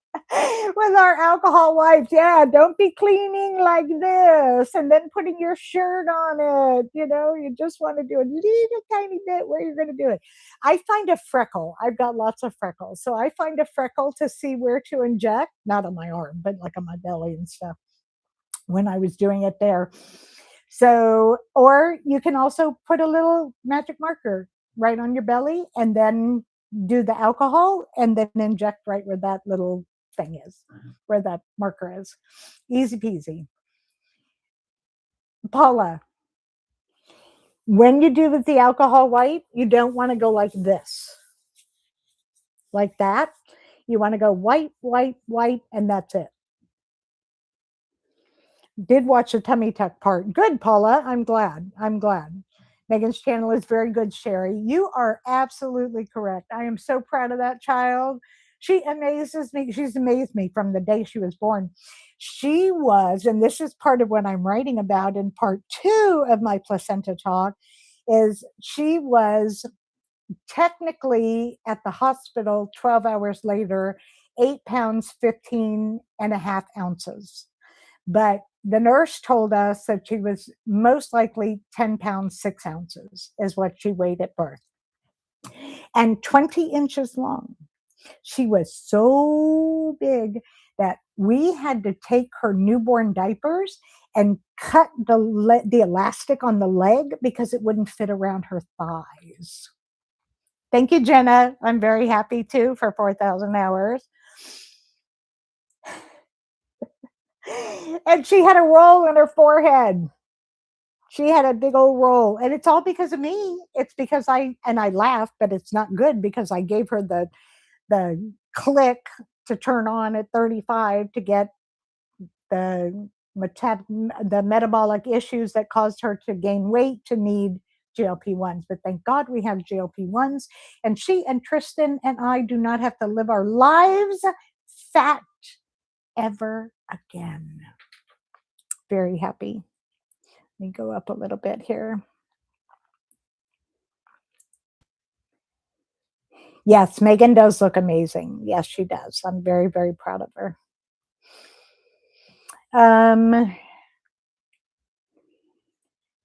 with our alcohol wipes. Yeah, don't be cleaning like this and then putting your shirt on it. You just want to do a little tiny bit where you're going to do it. I find a freckle. I've got lots of freckles. So I find a freckle to see where to inject, not on my arm, but like on my belly and stuff when I was doing it there. So, or you can also put a little magic marker right on your belly and then do the alcohol and then inject right where that little thing is, where that marker is. Easy peasy. Paula, when you do with the alcohol wipe, you don't want to go like this, like that. You want to go wipe, and that's it. Did watch the tummy tuck part. Good, Paula. I'm glad. Megan's channel is very good, Sherry. You are absolutely correct. I am so proud of that child. She amazes me. She's amazed me from the day she was born. She was, and this is part of what I'm writing about in part 2 of my placenta talk, is she was technically at the hospital 12 hours later, 8 pounds, 15 and a half ounces. But the nurse told us that she was most likely 10 pounds, 6 ounces is what she weighed at birth. And 20 inches long. She was so big that we had to take her newborn diapers and cut the elastic on the leg because it wouldn't fit around her thighs. Thank you, Jenna. I'm very happy too for 4,000 hours. And she had a roll in her forehead. She had a big old roll, and it's all because of me. It's because I laughed, but it's not good because I gave her the click to turn on at 35 to get the metabolic issues that caused her to gain weight to need GLP-1s. But thank God we have GLP-1s, and she and Tristan and I do not have to live our lives fat ever again. Very happy. Let me go up a little bit here. Yes, Megan does look amazing. Yes, she does. I'm very, very proud of her.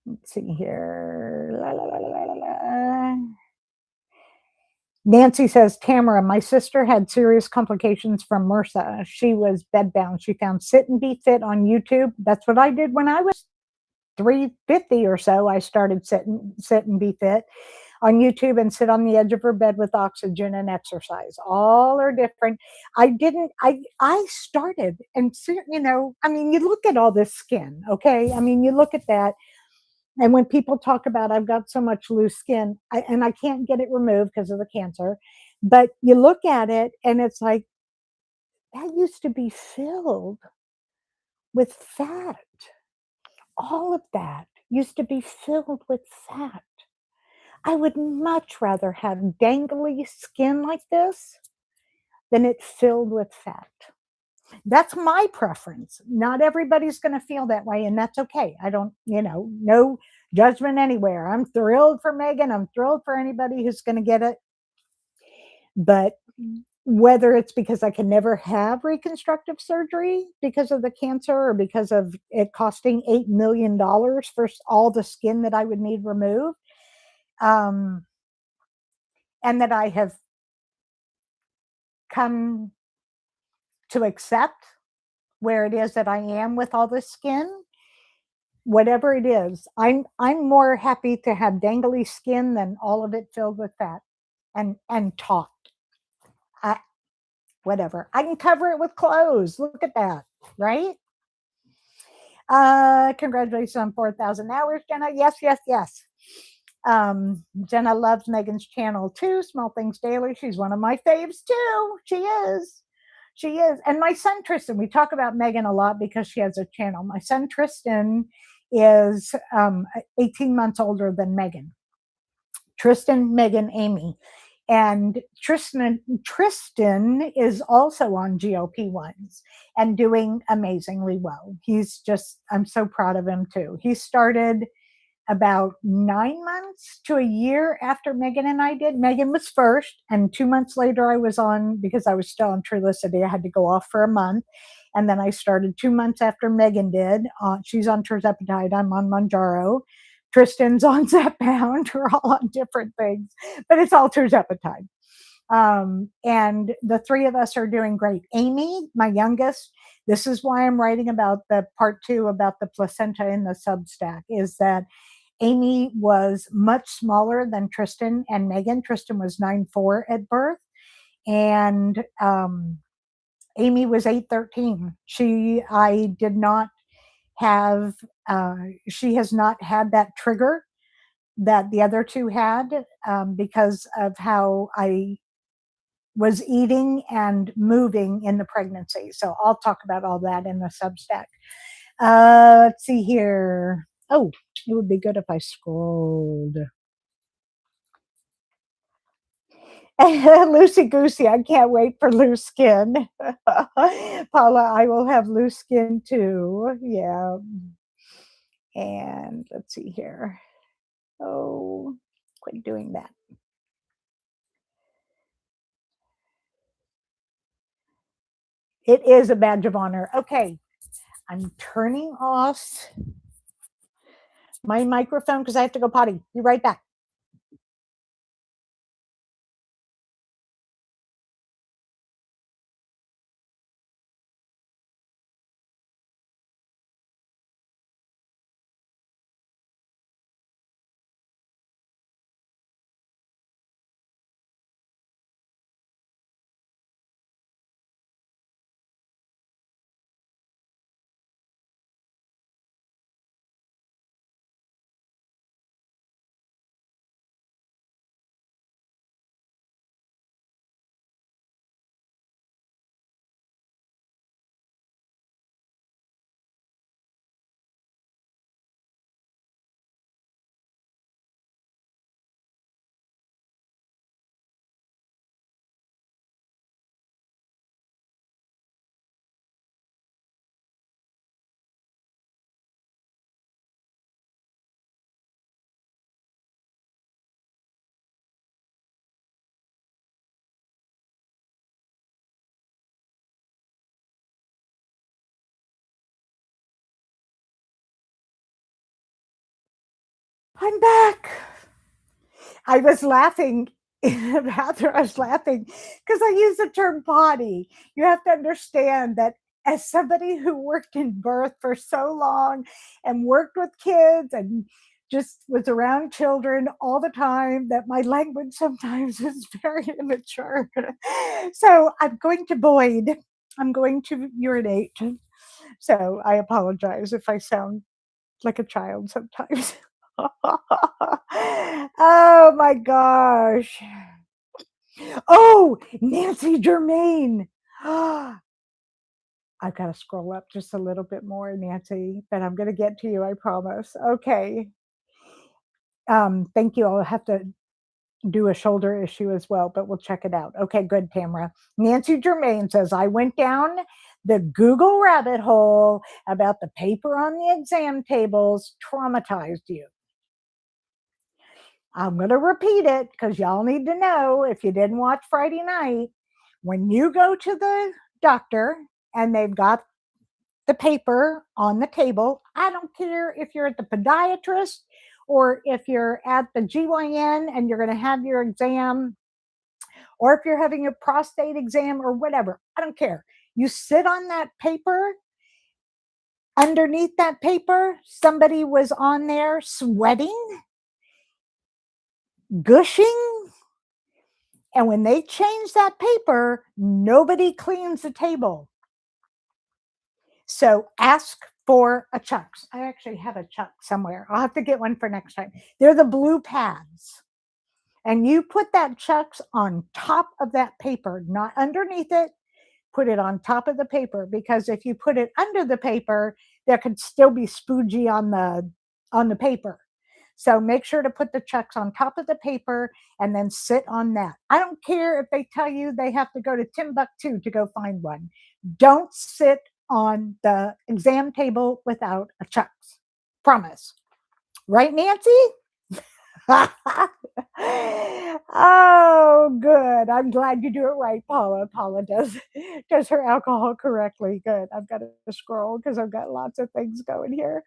Let's see here. Nancy says, Tamara, my sister had serious complications from MRSA. She was bedbound. She found Sit and Be Fit on YouTube. That's what I did when I was 350 or so. I started Sit and Be Fit. on YouTube and sit on the edge of her bed with oxygen and exercise. All are different. I started and, I mean, you look at all this skin, okay? I mean, you look at that. And when people talk about, I've got so much loose skin, and I can't get it removed because of the cancer, but you look at it and it's like, that used to be filled with fat. All of that used to be filled with fat. I would much rather have dangly skin like this than it filled with fat. That's my preference. Not everybody's going to feel that way, and that's okay. I don't, no judgment anywhere. I'm thrilled for Megan. I'm thrilled for anybody who's going to get it. But whether it's because I can never have reconstructive surgery because of the cancer, or because of it costing $8 million for all the skin that I would need removed, and that I have come to accept where it is that I am with all this skin, whatever it is, I'm more happy to have dangly skin than all of it filled with fat and taut. Whatever. I can cover it with clothes. Look at that, right? Congratulations on 4,000 hours, Jenna. Yes, yes, yes. Jenna loves Megan's channel too. Small Things Daily. She's one of my faves too. She is. She is. And my son Tristan, we talk about Megan a lot because she has a channel. My son Tristan is 18 months older than Megan. Tristan, Megan, Amy. And Tristan is also on GLP-1s and doing amazingly well. I'm so proud of him too. He started about 9 months to a year after Megan and I did. Megan was first, and 2 months later I was on, because I was still on Trulicity. I had to go off for a month. And then I started 2 months after Megan did. She's on tirzepatide. I'm on Mounjaro. Tristan's on Zepbound. We're all on different things, but it's all tirzepatide. And the three of us are doing great. Amy, my youngest, this is why I'm writing about the part 2 about the placenta in the Substack, is that Amy was much smaller than Tristan and Megan. Tristan was 9'4" at birth, and Amy was 8'13". She has not had that trigger that the other two had, because of how I was eating and moving in the pregnancy. So I'll talk about all that in the Substack. Let's see here. Oh, it would be good if I scrolled. Loosey goosey. I can't wait for loose skin. Paula, I will have loose skin too. Yeah. And let's see here. Oh, quit doing that. It is a badge of honor. Okay. I'm turning off my microphone because I have to go potty. Be right back. I'm back. I was laughing in the bathroom. I was laughing because I use the term potty. You have to understand that as somebody who worked in birth for so long and worked with kids and just was around children all the time that my language sometimes is very immature. So I'm going to void. I'm going to urinate. So I apologize if I sound like a child sometimes. Oh my gosh. Oh, Nancy Germain. I've got to scroll up just a little bit more, Nancy, but I'm going to get to you, I promise. Okay. Thank you. I'll have to do a shoulder issue as well, but we'll check it out. Okay, good, Tamara. Nancy Germain says, I went down the Google rabbit hole about the paper on the exam tables traumatized you. I'm going to repeat it because y'all need to know if you didn't watch Friday night, when you go to the doctor and they've got the paper on the table, I don't care if you're at the podiatrist or if you're at the GYN and you're going to have your exam, or if you're having a prostate exam or whatever, I don't care. You sit on that paper. Underneath that paper, somebody was on there sweating, gushing. And when they change that paper, nobody cleans the table. So ask for a Chucks. I actually have a Chuck somewhere. I'll have to get one for next time. They're the blue pads. And you put that Chucks on top of that paper, not underneath it. Put it on top of the paper, because if you put it under the paper, there could still be spoogie on the paper. So make sure to put the Chucks on top of the paper and then sit on that. I don't care if they tell you they have to go to Timbuktu to go find one. Don't sit on the exam table without a Chucks. Promise. Right, Nancy? Oh, good. I'm glad you do it right, Paula. Paula does her alcohol correctly. Good. I've got to scroll because I've got lots of things going here.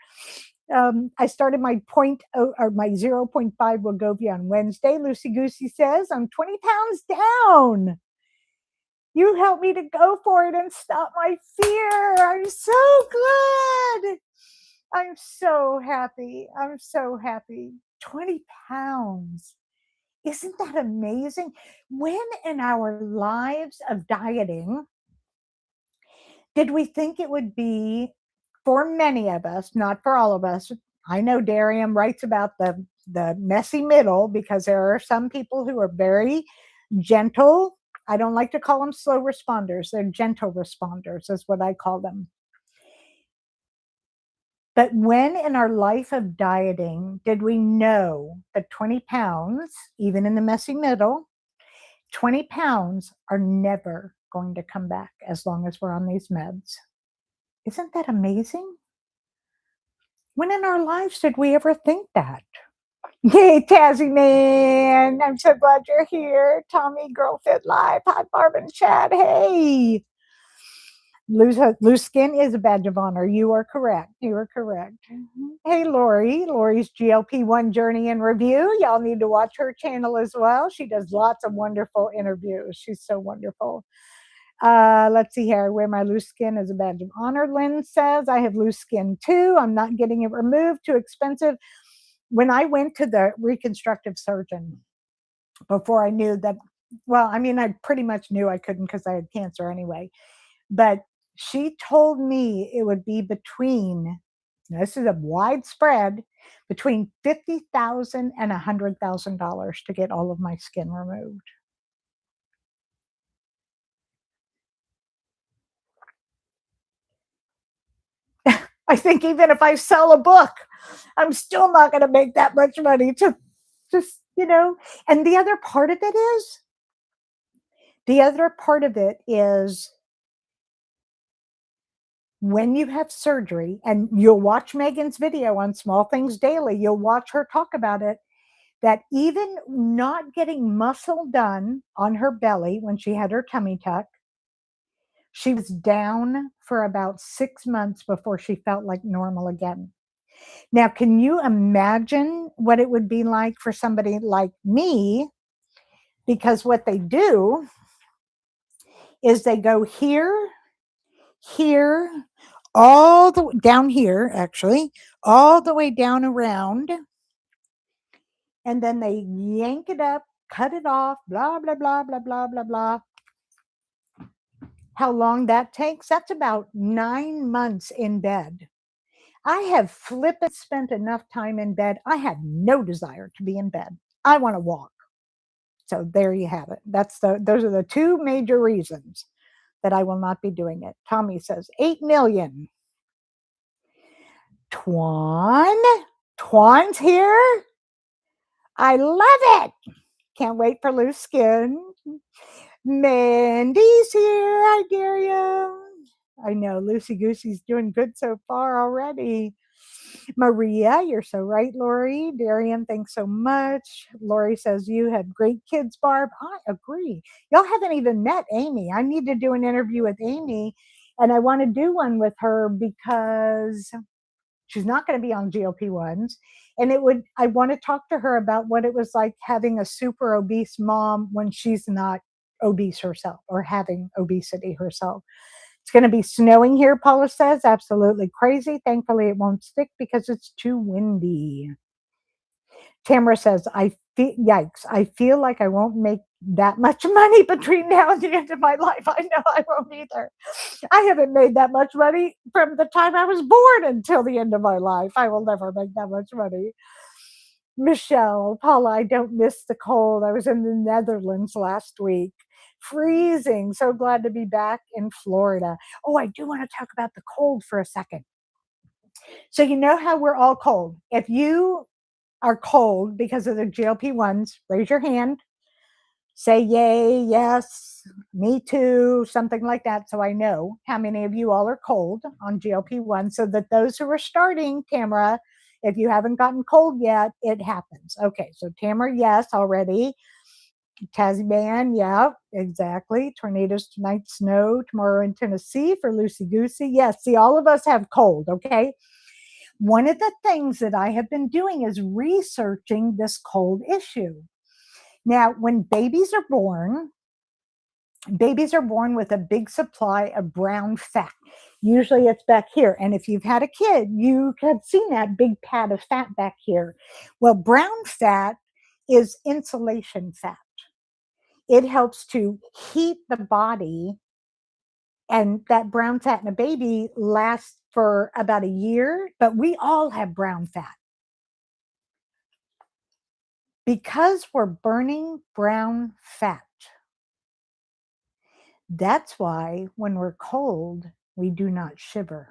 I started my my 0.5 Wegovy on Wednesday. Lucy Goosey says I'm 20 pounds down. You helped me to go for it and stop my fear. I'm so glad. I'm so happy. I'm so happy. 20 pounds. Isn't that amazing? When in our lives of dieting did we think it would be, for many of us, not for all of us? I know Darian writes about the messy middle, because there are some people who are very gentle. I don't like to call them slow responders. They're gentle responders is what I call them. But when in our life of dieting did we know that 20 pounds, even in the messy middle, 20 pounds are never going to come back as long as we're on these meds? Isn't that amazing? When in our lives did we ever think that? Hey, Tazzy Man, I'm so glad you're here. Tommy, Girl Fit Live. Hi, Barb and Chad. Hey. Loose skin is a badge of honor. You are correct. You are correct. Hey, Lori. Lori's GLP-1 Journey and Review. Y'all need to watch her channel as well. She does lots of wonderful interviews. She's so wonderful. Let's see here. I wear my loose skin as a badge of honor. Lynn says, I have loose skin too. I'm not getting it removed. Too expensive. When I went to the reconstructive surgeon, before I knew that, well, I mean, I pretty much knew I couldn't because I had cancer anyway. But she told me it would be between, this is a wide spread, between $50,000 and $100,000 to get all of my skin removed. I think even if I sell a book, I'm still not going to make that much money to just, and the other part of it is when you have surgery, and you'll watch Megan's video on Small Things Daily, you'll watch her talk about it, that even not getting muscle done on her belly when she had her tummy tuck, she was down for about 6 months before she felt like normal again. Now, can you imagine what it would be like for somebody like me? Because what they do is they go here, all the down here, actually, all the way down around and then they yank it up, cut it off, blah, blah, blah, blah, blah, blah, blah. How long that takes? That's about 9 months in bed. I have flippant spent enough time in bed. I have no desire to be in bed. I want to walk. So there you have it. Those are the two major reasons that I will not be doing it. Tommy says 8 million. Twan's here. I love it. Can't wait for loose skin. Mandy's here. I dare you. I know Lucy Goosey's doing good so far already. Maria, you're so right, Lori. Darian, thanks so much. Lori says you have great kids, Barb. I agree. Y'all haven't even met Amy. I need to do an interview with Amy, and I want to do one with her because she's not going to be on GLP-1s. And I want to talk to her about what it was like having a super obese mom when she's not obese herself or having obesity herself. It's going to be snowing here, Paula says. Absolutely crazy. Thankfully, it won't stick because it's too windy. Tamara says, yikes, I feel like I won't make that much money between now and the end of my life. I know I won't either. I haven't made that much money from the time I was born until the end of my life. I will never make that much money. Michelle, Paula, I don't miss the cold. I was in the Netherlands last week. Freezing. So glad to be back in Florida. Oh, I do want to talk about the cold for a second. So you know how we're all cold. If you are cold because of the GLP-1s, raise your hand. Say yay, yes, me too, something like that. So I know how many of you all are cold on GLP-1, so that those who are starting, Tamara, if you haven't gotten cold yet, it happens. Okay, so Tamara, yes, already. Tasman, yeah, exactly. Tornadoes tonight, snow tomorrow in Tennessee for Lucy Goosey. Yes, see, all of us have cold, okay? One of the things that I have been doing is researching this cold issue. Now, when babies are born with a big supply of brown fat. Usually it's back here. And if you've had a kid, you have seen that big pad of fat back here. Well, brown fat is insulation fat. It helps to heat the body, and that brown fat in a baby lasts for about a year, but we all have brown fat. Because we're burning brown fat, that's why when we're cold, we do not shiver.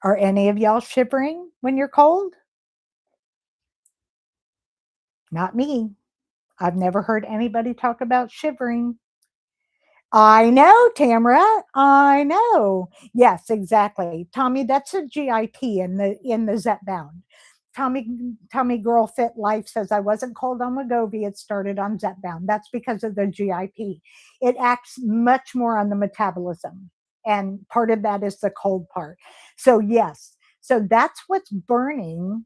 Are any of y'all shivering when you're cold? Not me. I've never heard anybody talk about shivering. I know, Tamara. I know. Yes, exactly. Tommy, that's a GIP in the Zepbound. Tommy Girl Fit Life says, I wasn't cold on Wegovy. It started on Zepbound. That's because of the GIP. It acts much more on the metabolism. And part of that is the cold part. So yes, so that's what's burning.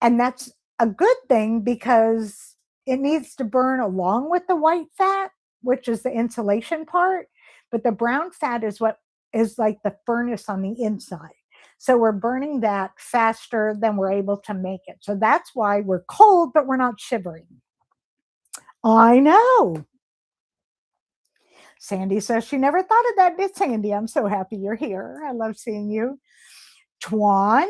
And that's a good thing because it needs to burn along with the white fat, which is the insulation part. But the brown fat is what is like the furnace on the inside. So we're burning that faster than we're able to make it. So that's why we're cold, but we're not shivering. I know. Sandy says she never thought of that. It's Sandy. I'm so happy you're here. I love seeing you. Twan,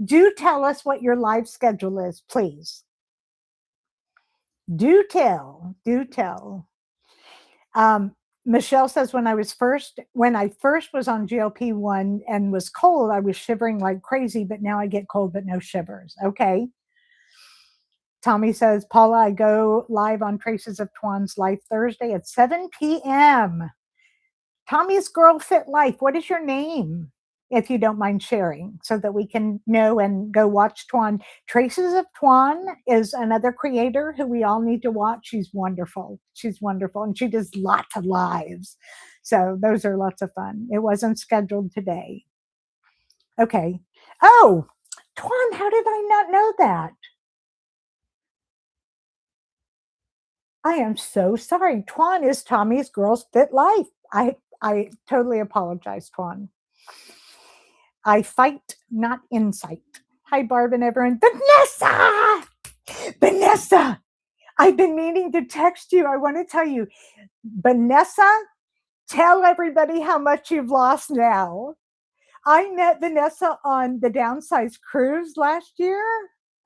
do tell us what your live schedule is, please. Do tell. Michelle says when I first was on GLP-1 and was cold, I was shivering like crazy, but now I get cold but no shivers. Okay. Tommy says, Paula, I go live on Traces of Twan's Life Thursday at 7 p.m. Tommy's Girl Fit Life. What is your name? If you don't mind sharing, so that we can know and go watch Twan. Traces of Twan is another creator who we all need to watch. She's wonderful. And she does lots of lives. So those are lots of fun. It wasn't scheduled today. Okay. Oh, Twan, how did I not know that? I am so sorry. Twan is Tommy's Girls Fit Life. I totally apologize, Twan. I fight, not insight. Hi, Barb and everyone. Vanessa! Vanessa! I've been meaning to text you. I want to tell you, Vanessa, tell everybody how much you've lost now. I met Vanessa on the Downsized cruise last year.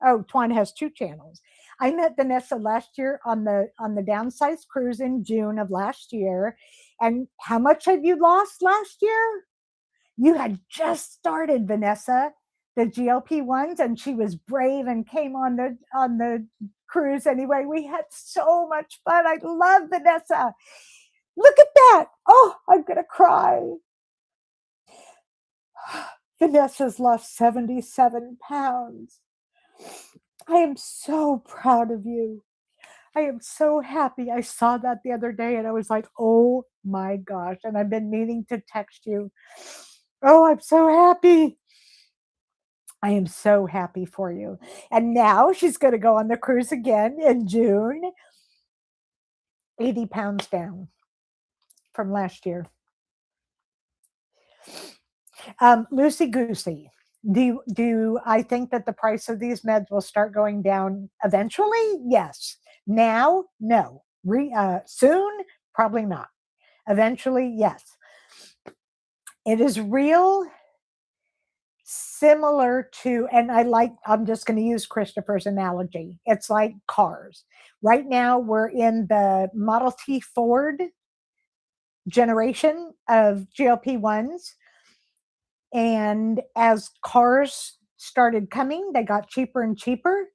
Oh, Twan has 2 channels. I met Vanessa last year on the Downsized cruise in June of last year. And how much have you lost last year? You had just started, Vanessa, the GLP-1s, and she was brave and came on the cruise anyway. We had so much fun. I love Vanessa. Look at that. Oh, I'm going to cry. Vanessa's lost 77 pounds. I am so proud of you. I am so happy. I saw that the other day and I was like, oh my gosh. And I've been meaning to text you. Oh, I'm so happy. I am so happy for you. And now she's going to go on the cruise again in June. 80 pounds down from last year. Lucy Goosey, do I think that the price of these meds will start going down eventually? Yes. Now, no. Soon, probably not. Eventually, yes. It is real similar to, and I'm just going to use Christopher's analogy. It's like cars. Right now, we're in the Model T Ford generation of GLP-1s. And as cars started coming, they got cheaper and cheaper.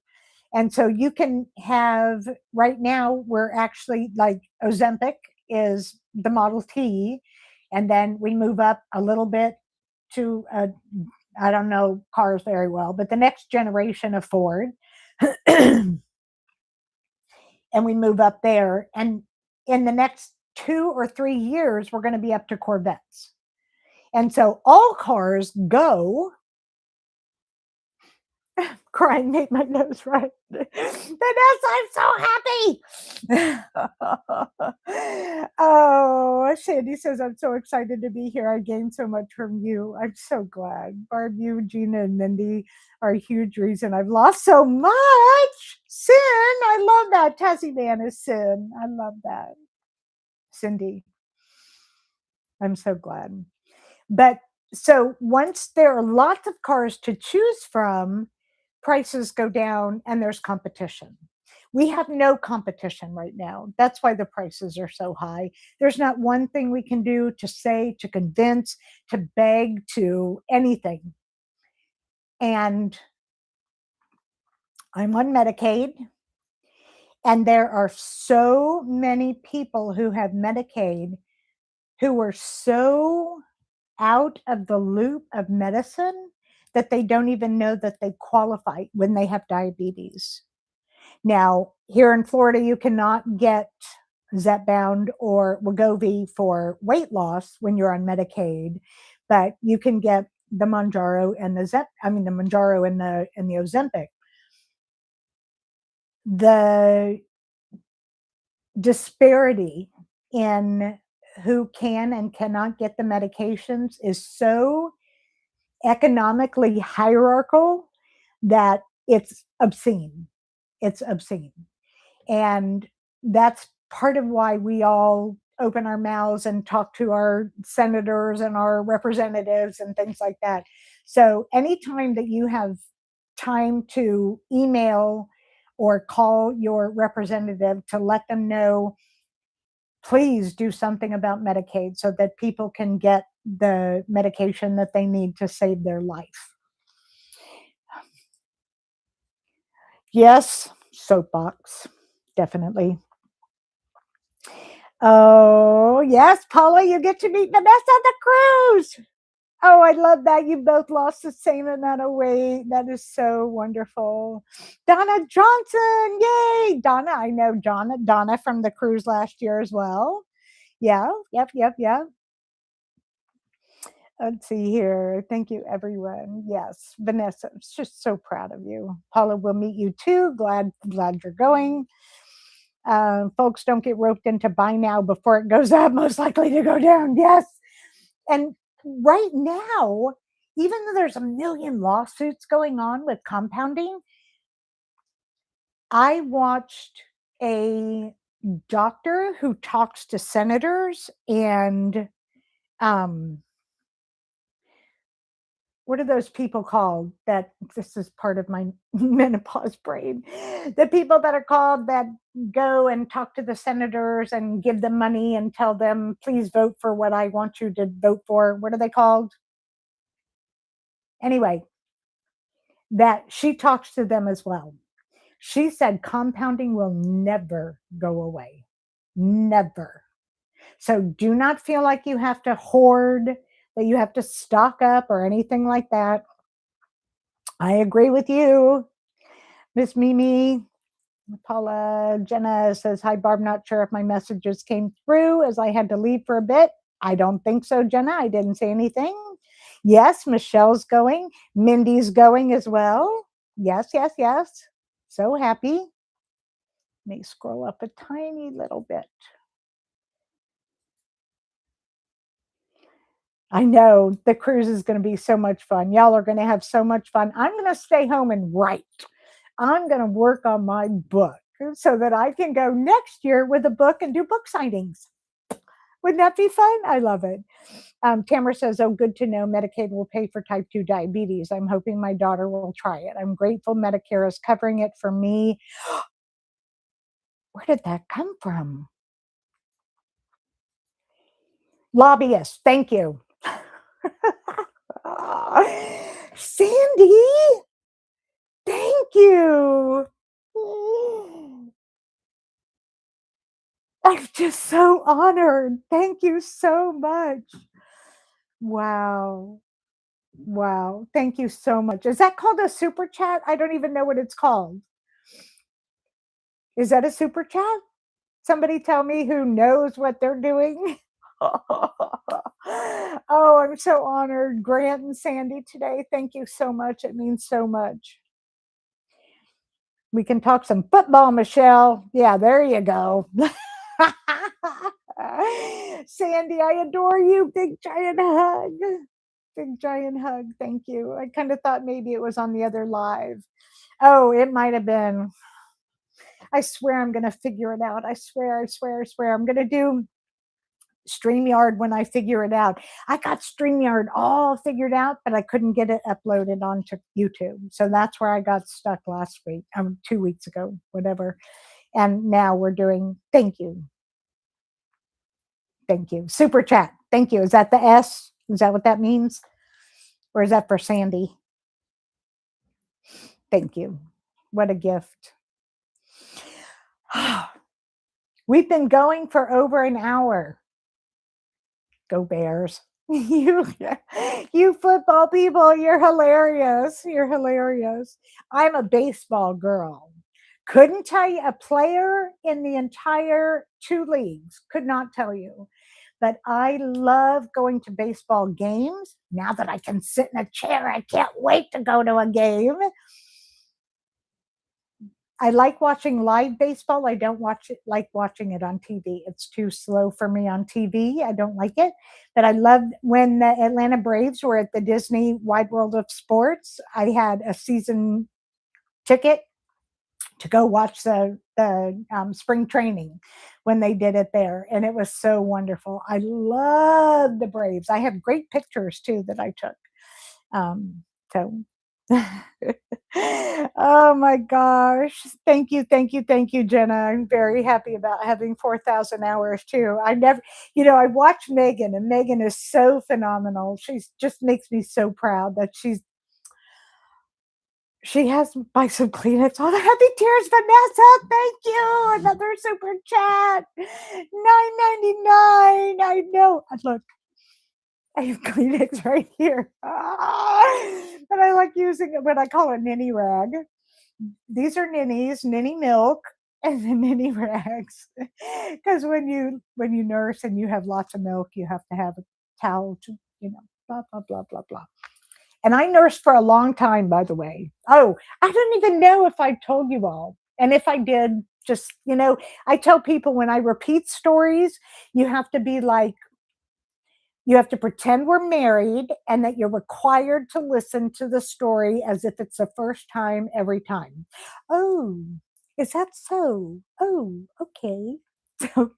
And so you can have, right now, we're actually like Ozempic is the Model T. And then we move up a little bit to, I don't know cars very well, but the next generation of Ford. And we move up there. And in the next 2 or 3 years, we're going to be up to Corvettes. And so all cars go, crying made my nose right. Vanessa, I'm so happy. Oh, Sandy says, I'm so excited to be here. I gained so much from you. I'm so glad. Barb, you, Gina, and Mindy are a huge reason I've lost so much. Sin, I love that. Tassie Man is Sin. I love that. Cindy, I'm so glad. But so once there are lots of cars to choose from, prices go down and there's competition. We have no competition right now. That's why the prices are so high. There's not one thing we can do to say, to convince, to beg, to anything. And I'm on Medicaid. And there are so many people who have Medicaid who are so out of the loop of medicine that they don't even know that they qualify when they have diabetes. Now, here in Florida, you cannot get Zepbound or Wegovy for weight loss when you're on Medicaid, but you can get the Mounjaro and the Mounjaro and the Ozempic. The disparity in who can and cannot get the medications is so economically hierarchical that it's obscene. It's obscene. And that's part of why we all open our mouths and talk to our senators and our representatives and things like that. So anytime that you have time to email or call your representative to let them know, please do something about Medicaid so that people can get the medication that they need to save their life. Yes, soapbox, definitely. Oh, yes, Paula, you get to meet Vanessa on the cruise. Oh, I love that. You both lost the same amount of weight. That is so wonderful. Donna Johnson, yay. Donna, I know Donna from the cruise last year as well. Yeah, yep. Let's see here. Thank you, everyone. Yes, Vanessa, I'm just so proud of you. Paula, we'll meet you too. Glad you're going. Folks, don't get roped into buy now before it goes up. Most likely to go down. Yes. And right now, even though there's a million lawsuits going on with compounding, I watched a doctor who talks to senators and um, what are those people called that this is part of my menopause brain, the people that are called that go and talk to the senators and give them money and tell them please vote for what I want you to vote for. What are they called? Anyway, that she talks to them as well. She said compounding will never go away. Never. So do not feel like you have to hoard, that you have to stock up or anything like that. I agree with you, Miss Mimi. Paula Jenna says, hi, Barb. Not sure if my messages came through as I had to leave for a bit. I don't think so, Jenna. I didn't say anything. Yes, Michelle's going. Mindy's going as well. Yes, yes, yes. So happy. Let me scroll up a tiny little bit. I know the cruise is going to be so much fun. Y'all are going to have so much fun. I'm going to stay home and write. I'm going to work on my book so that I can go next year with a book and do book signings. Wouldn't that be fun? I love it. Tamara says, oh, good to know Medicaid will pay for type 2 diabetes. I'm hoping my daughter will try it. I'm grateful Medicare is covering it for me. Where did that come from? Lobbyists. Thank you. Sandy, thank you. I'm just so honored. Thank you so much. Wow. Wow. Thank you so much. Is that called a super chat? I don't even know what it's called. Is that a super chat? Somebody tell me who knows what they're doing. Oh, I'm so honored. Grant and Sandy today. Thank you so much. It means so much. We can talk some football, Michelle. Yeah, there you go. Sandy, I adore you. Big giant hug. Big giant hug. Thank you. I kind of thought maybe it was on the other live. Oh, it might have been. I swear I'm going to figure it out. I swear. I'm going to do StreamYard when I figure it out. I got StreamYard all figured out, but I couldn't get it uploaded onto YouTube. So that's where I got stuck last week, 2 weeks ago, whatever. And now we're doing, thank you. Thank you. Super chat. Thank you. Is that the S? Is that what that means? Or is that for Sandy? Thank you. What a gift. We've been going for over an hour. Go Bears. You football people, you're hilarious. You're hilarious. I'm a baseball girl. Couldn't tell you a player in the entire 2 leagues. Could not tell you. But I love going to baseball games. Now that I can sit in a chair, I can't wait to go to a game. I like watching live baseball. I don't like watching it on TV. It's too slow for me on TV. I don't like it. But I loved when the Atlanta Braves were at the Disney Wide World of Sports. I had a season ticket to go watch the spring training when they did it there. And it was so wonderful. I love the Braves. I have great pictures too that I took. So oh my gosh. Thank you, Jenna. I'm very happy about having 4,000 hours too. I watch Megan, and Megan is so phenomenal. She just makes me so proud that she has buy some Kleenex on. Happy tears, Vanessa. Thank you. Another super chat. $9.99. I know. Look, I have Kleenex right here. But I like using it when I call it ninny rag. These are ninny milk, and the ninny rags. Because when you nurse and you have lots of milk, you have to have a towel to, blah, blah, blah, blah, blah. And I nursed for a long time, by the way. Oh, I don't even know if I told you all. And if I did, just, I tell people when I repeat stories, you have to be like, You have to pretend we're married and that you're required to listen to the story as if it's the first time every time. Oh, is that so? Oh, okay. So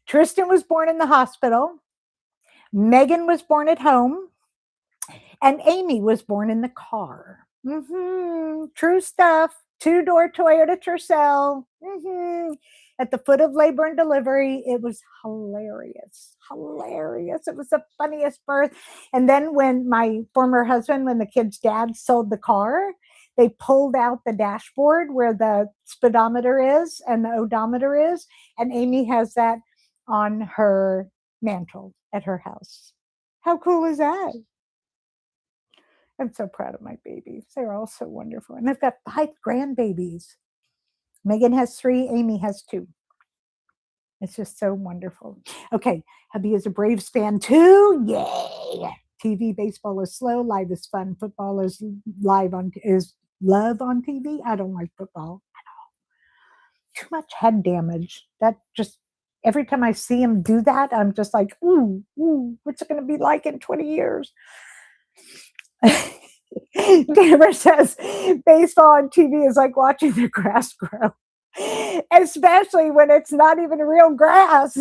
Tristan was born in the hospital. Megan was born at home. And Amy was born in the car. True stuff. Two-door Toyota Tercel. At the foot of labor and delivery. It was hilarious. Hilarious. It was the funniest birth. And then when my former husband, when the kid's dad sold the car, they pulled out the dashboard where the speedometer is and the odometer is. And Amy has that on her mantle at her house. How cool is that? I'm so proud of my babies. They're all so wonderful. And I've got 5 grandbabies. Megan has 3, Amy has 2. It's just so wonderful. Okay, hubby is a Braves fan too. Yay! TV baseball is slow, live is fun. Football is love on TV. I don't like football at all. Too much head damage. That just every time I see him do that, I'm just like, ooh, what's it going to be like in 20 years? Deborah says baseball on TV is like watching the grass grow, especially when it's not even real grass.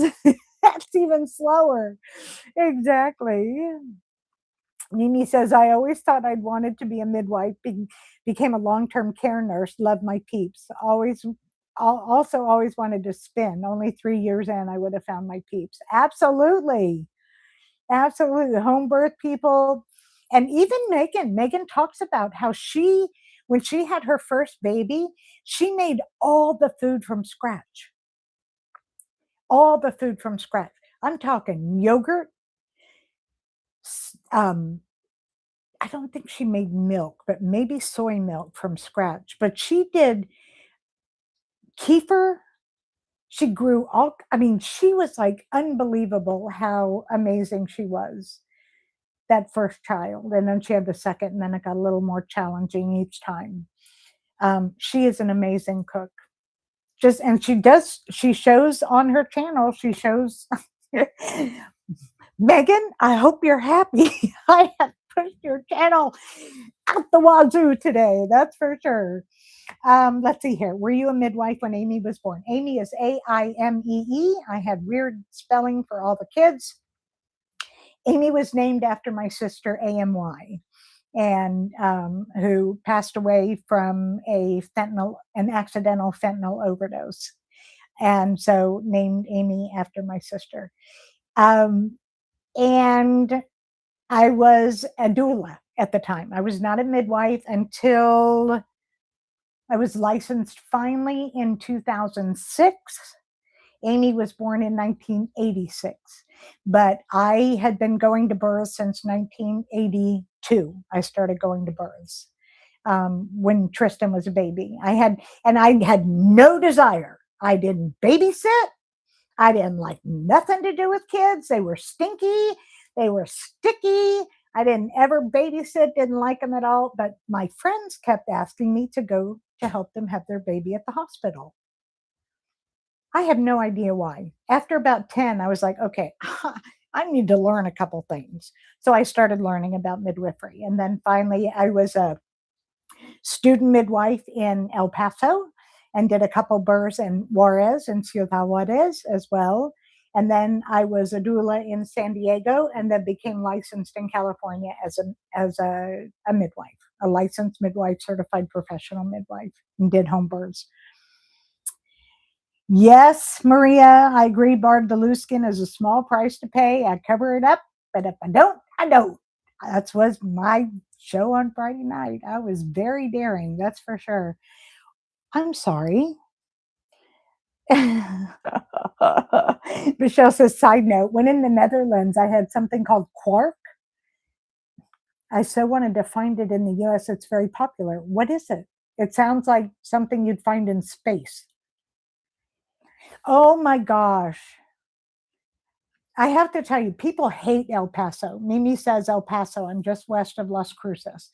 That's even slower. Exactly. Mimi says, I always thought I'd wanted to be a midwife, became a long-term care nurse, love my peeps. Also always wanted to spin. Only 3 years in, I would have found my peeps. Absolutely. Absolutely. Home birth people. And even Megan talks about how when she had her first baby, she made all the food from scratch. All the food from scratch. I'm talking yogurt. I don't think she made milk, but maybe soy milk from scratch. But she did kefir. She grew she was like unbelievable how amazing she was. That first child, and then she had the second, and then it got a little more challenging each time. She is an amazing cook. And she shows on her channel, she shows Megan, I hope you're happy. I have pushed your channel out the wazoo today, that's for sure. Let's see here. Were you a midwife when Amy was born? Amy is Aimee. I had weird spelling for all the kids. Amy was named after my sister AMY, and who passed away from an accidental fentanyl overdose, and so named Amy after my sister. And I was a doula at the time. I was not a midwife until I was licensed finally in 2006. Amy was born in 1986, but I had been going to births since 1982. I started going to births when Tristan was a baby. I had no desire. I didn't babysit. I didn't like nothing to do with kids. They were stinky. They were sticky. I didn't ever babysit, didn't like them at all. But my friends kept asking me to go to help them have their baby at the hospital. I have no idea why. After about 10, I was like, okay, I need to learn a couple things. So I started learning about midwifery. And then finally, I was a student midwife in El Paso and did a couple births in Juarez and Ciudad Juarez as well. And then I was a doula in San Diego, and then became licensed in California as a midwife, a licensed midwife, certified professional midwife, and did home births. Yes, Maria, I agree. Barb the loose skin is a small price to pay. I cover it up, but if I don't, I don't. That was my show on Friday night. I was very daring, that's for sure. I'm sorry. Michelle says, side note, when in the Netherlands, I had something called quark. I so wanted to find it in the US. It's very popular. What is it? It sounds like something you'd find in space. Oh my gosh. I have to tell you, people hate El Paso. Mimi says El Paso. I'm just west of Las Cruces.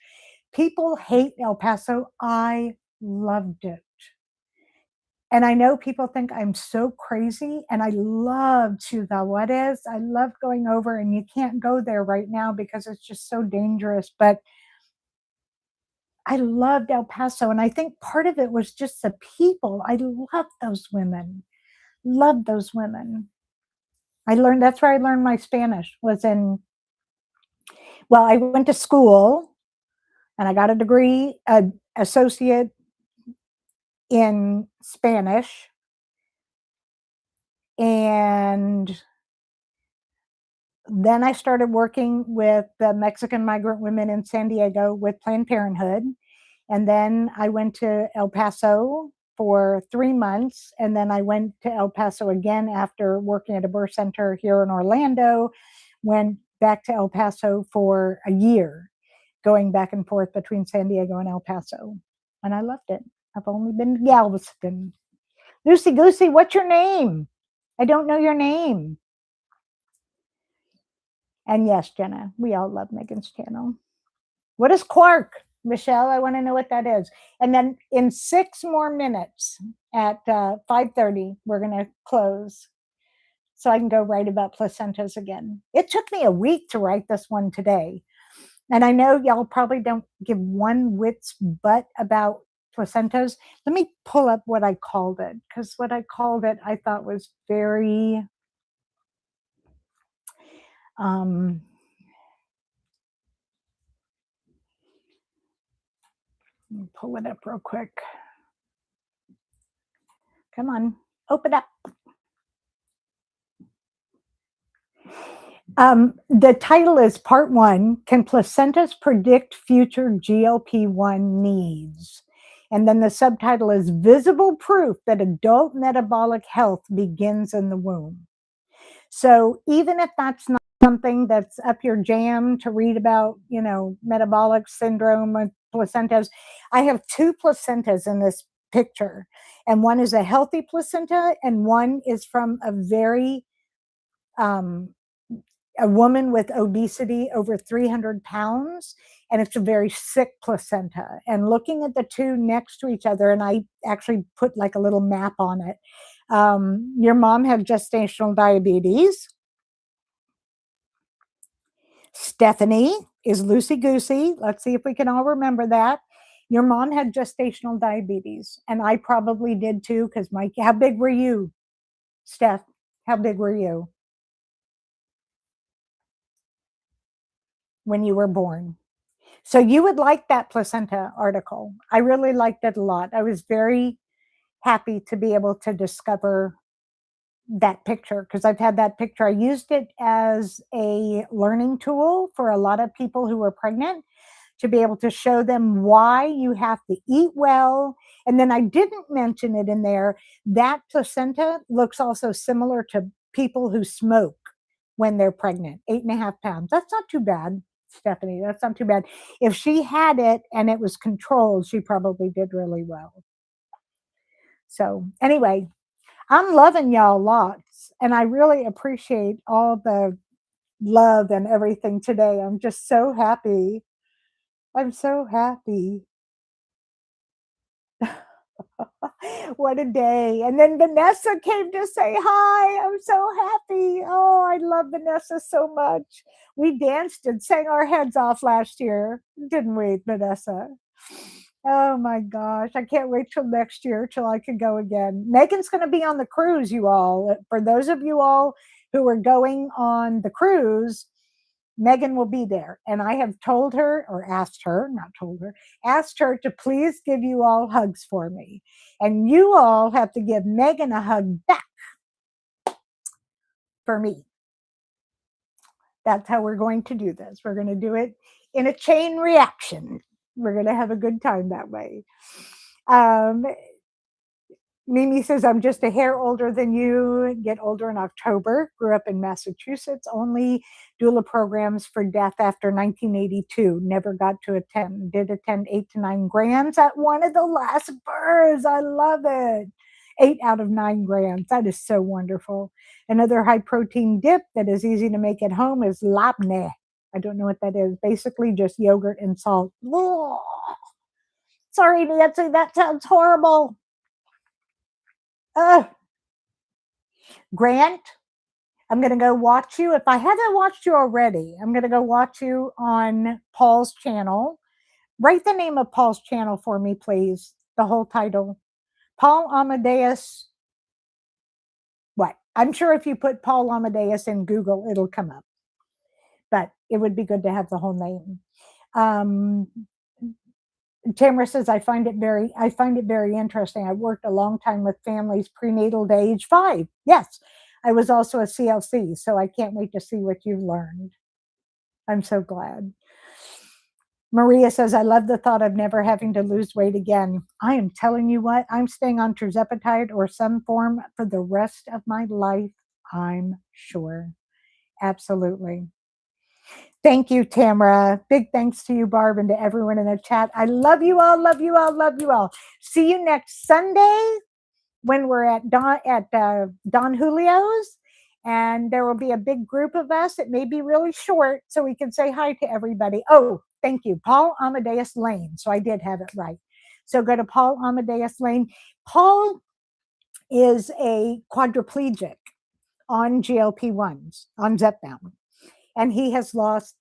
People hate El Paso. I loved it. And I know people think I'm so crazy, and I love Ciudad Juarez. I love going over, and you can't go there right now because it's just so dangerous. But I loved El Paso, and I think part of it was just the people. I love those women. Love those women. I learned that's where I learned my Spanish was in well, I went to school and I got a degree, associate in Spanish, and then I started working with the Mexican migrant women in San Diego with Planned Parenthood. And then I went to El Paso for 3 months. And then I went to El Paso again after working at a birth center here in Orlando. Went back to El Paso for a year, going back and forth between San Diego and El Paso. And I loved it. I've only been to Galveston. Lucy Goosey, what's your name? I don't know your name. And yes, Jenna, we all love Megan's channel. What is Quark? Michelle, I want to know what that is. And then in 6 more minutes at 5:30, we're going to close so I can go write about placentas again. It took me a week to write this one today. And I know y'all probably don't give one whit's butt about placentas. Let me pull up what I called it, because what I called it I thought was very let me pull it up real quick. Come on, open up. The title is Part 1, Can Placentas Predict Future GLP-1 Needs? And then the subtitle is Visible Proof That Adult Metabolic Health Begins in the Womb. So even if that's not something that's up your jam to read about, metabolic syndrome with placentas, I have 2 placentas in this picture. And one is a healthy placenta, and one is from a woman with obesity over 300 pounds, and it's a very sick placenta. And looking at the 2 next to each other, and I actually put like a little map on it. Your mom had gestational diabetes. Stephanie is loosey goosey. Let's see if we can all remember that. Your mom had gestational diabetes, and I probably did too, because how big were you, Steph? How big were you when you were born? So you would like that placenta article. I really liked it a lot. I was very happy to be able to discover that picture, because I've had that picture. I used it as a learning tool for a lot of people who were pregnant to be able to show them why you have to eat well. And then I didn't mention it in there. That placenta looks also similar to people who smoke when they're pregnant, 8.5 pounds. That's not too bad, Stephanie. That's not too bad. If she had it and it was controlled, she probably did really well. So anyway, I'm loving y'all lots, and I really appreciate all the love and everything today. I'm just so happy. I'm so happy. What a day. And then Vanessa came to say hi. I'm so happy. Oh, I love Vanessa so much. We danced and sang our heads off last year, didn't we, Vanessa? Oh my gosh. I can't wait till next year till I can go again. Megan's going to be on the cruise, you all. For those of you all who are going on the cruise, Megan will be there. And I have told her, or asked her, not told her, asked her to please give you all hugs for me. And you all have to give Megan a hug back for me. That's how we're going to do this. We're going to do it in a chain reaction. We're going to have a good time that way. Mimi says, I'm just a hair older than you, get older in October, grew up in Massachusetts, only doula programs for death after 1982, never got to attend, did attend 8 to 9 grams at one of the last births. I love it. 8 out of 9 grams. That is so wonderful. Another high protein dip that is easy to make at home is labneh. I don't know what that is. Basically just yogurt and salt. Ugh. Sorry, Nancy, that sounds horrible. Grant, I'm going to go watch you. If I haven't watched you already, I'm going to go watch you on Paul's channel. Write the name of Paul's channel for me, please. The whole title. Paul Amadeus. What? I'm sure if you put Paul Amadeus in Google, it'll come up. But it would be good to have the whole name. Tamara says, I find it very interesting. I worked a long time with families prenatal to age 5. Yes, I was also a CLC, so I can't wait to see what you've learned. I'm so glad. Maria says, I love the thought of never having to lose weight again. I am telling you what, I'm staying on tirzepatide or some form for the rest of my life, I'm sure. Absolutely. Thank you, Tamara. Big thanks to you, Barb, and to everyone in the chat. I love you all, love you all, love you all. See you next Sunday when we're at Don Julio's, and there will be a big group of us. It may be really short, so we can say hi to everybody. Oh, thank you, Paul Amadeus Lane. So I did have it right. So go to Paul Amadeus Lane. Paul is a quadriplegic on GLP-1s, on Zepbound. And he has lost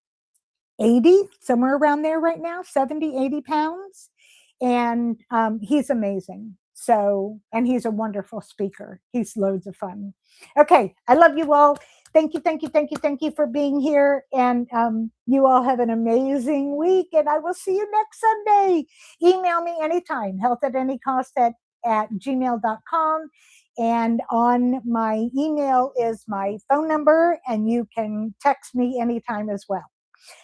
80, somewhere around there right now, 70, 80 pounds. And he's amazing. So, and he's a wonderful speaker. He's loads of fun. Okay, I love you all. Thank you, thank you, thank you, thank you for being here. And you all have an amazing week. And I will see you next Sunday. Email me anytime, healthatanycost@gmail.com. And on my email is my phone number, and you can text me anytime as well.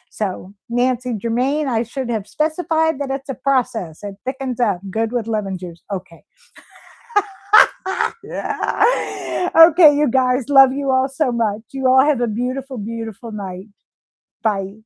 So Nancy Germain, I should have specified that it's a process. It thickens up. Good with lemon juice. Okay. Yeah. Okay, you guys, love you all so much. You all have a beautiful, beautiful night. Bye.